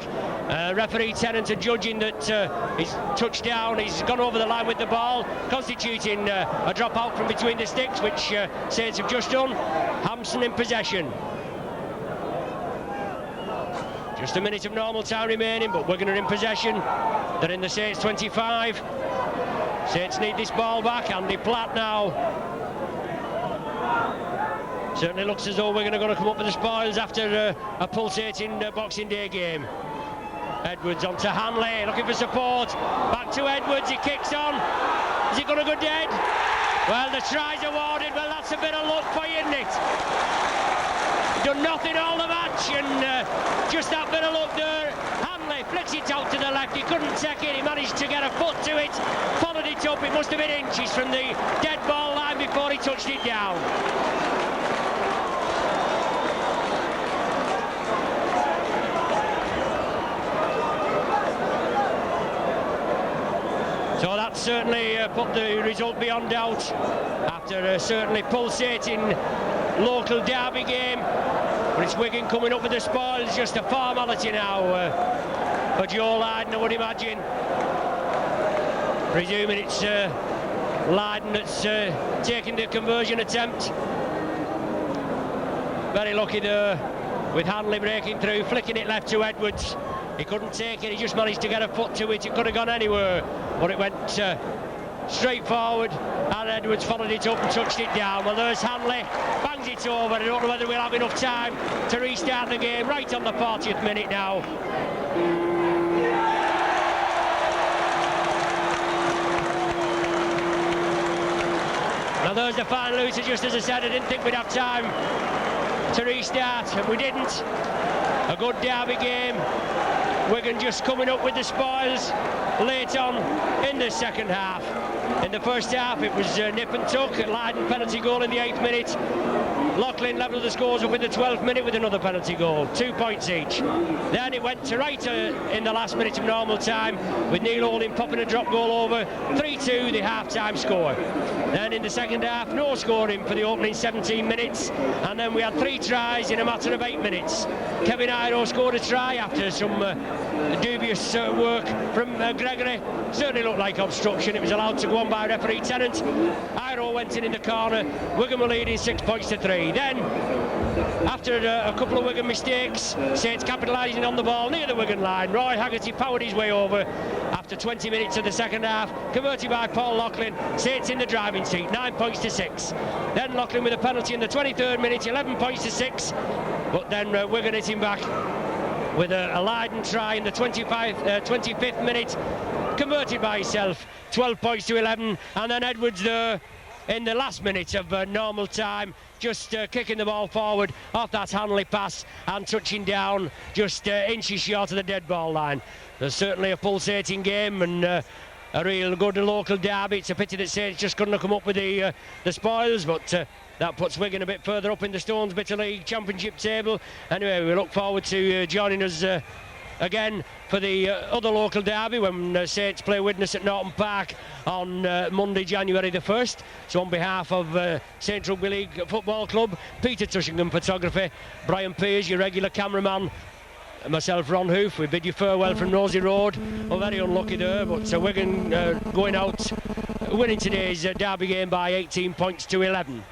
Referee Tennant judging that he's touched down. He's gone over the line with the ball, constituting a drop out from between the sticks, which Saints have just done. Hampson in possession. Just a minute of normal time remaining, but Wigan are in possession. They're in the Saints 25. Saints need this ball back. Andy Platt now. Certainly looks as though Wigan are going to come up with the spoils after a pulsating Boxing Day game. Edwards onto Hanley, looking for support. Back to Edwards, he kicks on. Is he going to go dead? Well, the try's awarded. Well, that's a bit of luck for you, isn't it? Done nothing all the match, and just that bit of luck there. Hanley flicks it out to the left. He couldn't take it. He managed to get a foot to it. Followed it up. It must have been inches from the dead ball line before he touched it down. So that certainly put the result beyond doubt after a certainly pulsating local derby game. But it's Wigan coming up with the spoils, just a formality now for Joe Lydon, I would imagine. Presuming it's Lydon that's taking the conversion attempt. Very lucky there with Hanley breaking through, flicking it left to Edwards. He couldn't take it, he just managed to get a foot to it. It could have gone anywhere, but it went straight forward, and Edwards followed it up and touched it down. Well, there's Hanley, bangs it over. I don't know whether we'll have enough time to restart the game. Right on the 40th minute now. Now there's the final loser. Just as I said, I didn't think we'd have time to restart, and we didn't. A good derby game. Wigan just coming up with the spoils late on in the second half. In the first half it was nip and tuck. Lydon penalty goal in the 8th minute. Loughlin levelled the scores up in the 12th minute with another penalty goal, 2 points each. Then it went to right in the last minute of normal time with Neil Holding popping a drop goal over. 3-2 the half-time score. Then in the second half, no scoring for the opening 17 minutes, and then we had 3 tries in a matter of 8 minutes. Kevin Iro scored a try after some dubious work from Gregory. Certainly looked like obstruction. It was allowed to go on by referee Tennant. Iro went in the corner. Wigan were leading 6 points to 3. Then, after a couple of Wigan mistakes, Saints capitalising on the ball near the Wigan line, Roy Haggerty powered his way over after 20 minutes of the second half, converted by Paul Loughlin. Saints in the driving seat, 9 points to 6. Then Loughlin with a penalty in the 23rd minute, 11 points to 6. But then Wigan hit him back with a Leiden try in the 25th minute, converted by himself, 12 points to 11, and then Edwards there in the last minute of normal time, just kicking the ball forward off that Hanley pass and touching down just inches short of the dead ball line. There's certainly a pulsating game and a real good local derby. It's a pity that Saints just couldn't come up with the spoils, but that puts Wigan a bit further up in the Stones Bitter League Championship table. Anyway, we look forward to joining us again for the other local derby when Saints play Widnes at Norton Park on Monday, January the 1st. So on behalf of Saints Rugby League Football Club, Peter Tushingham Photography, Brian Pears, your regular cameraman, myself, Ron Hoof, we bid you farewell from Nosey Road. Well, very unlucky there, but Wigan going out winning today's derby game by 18 points to 11.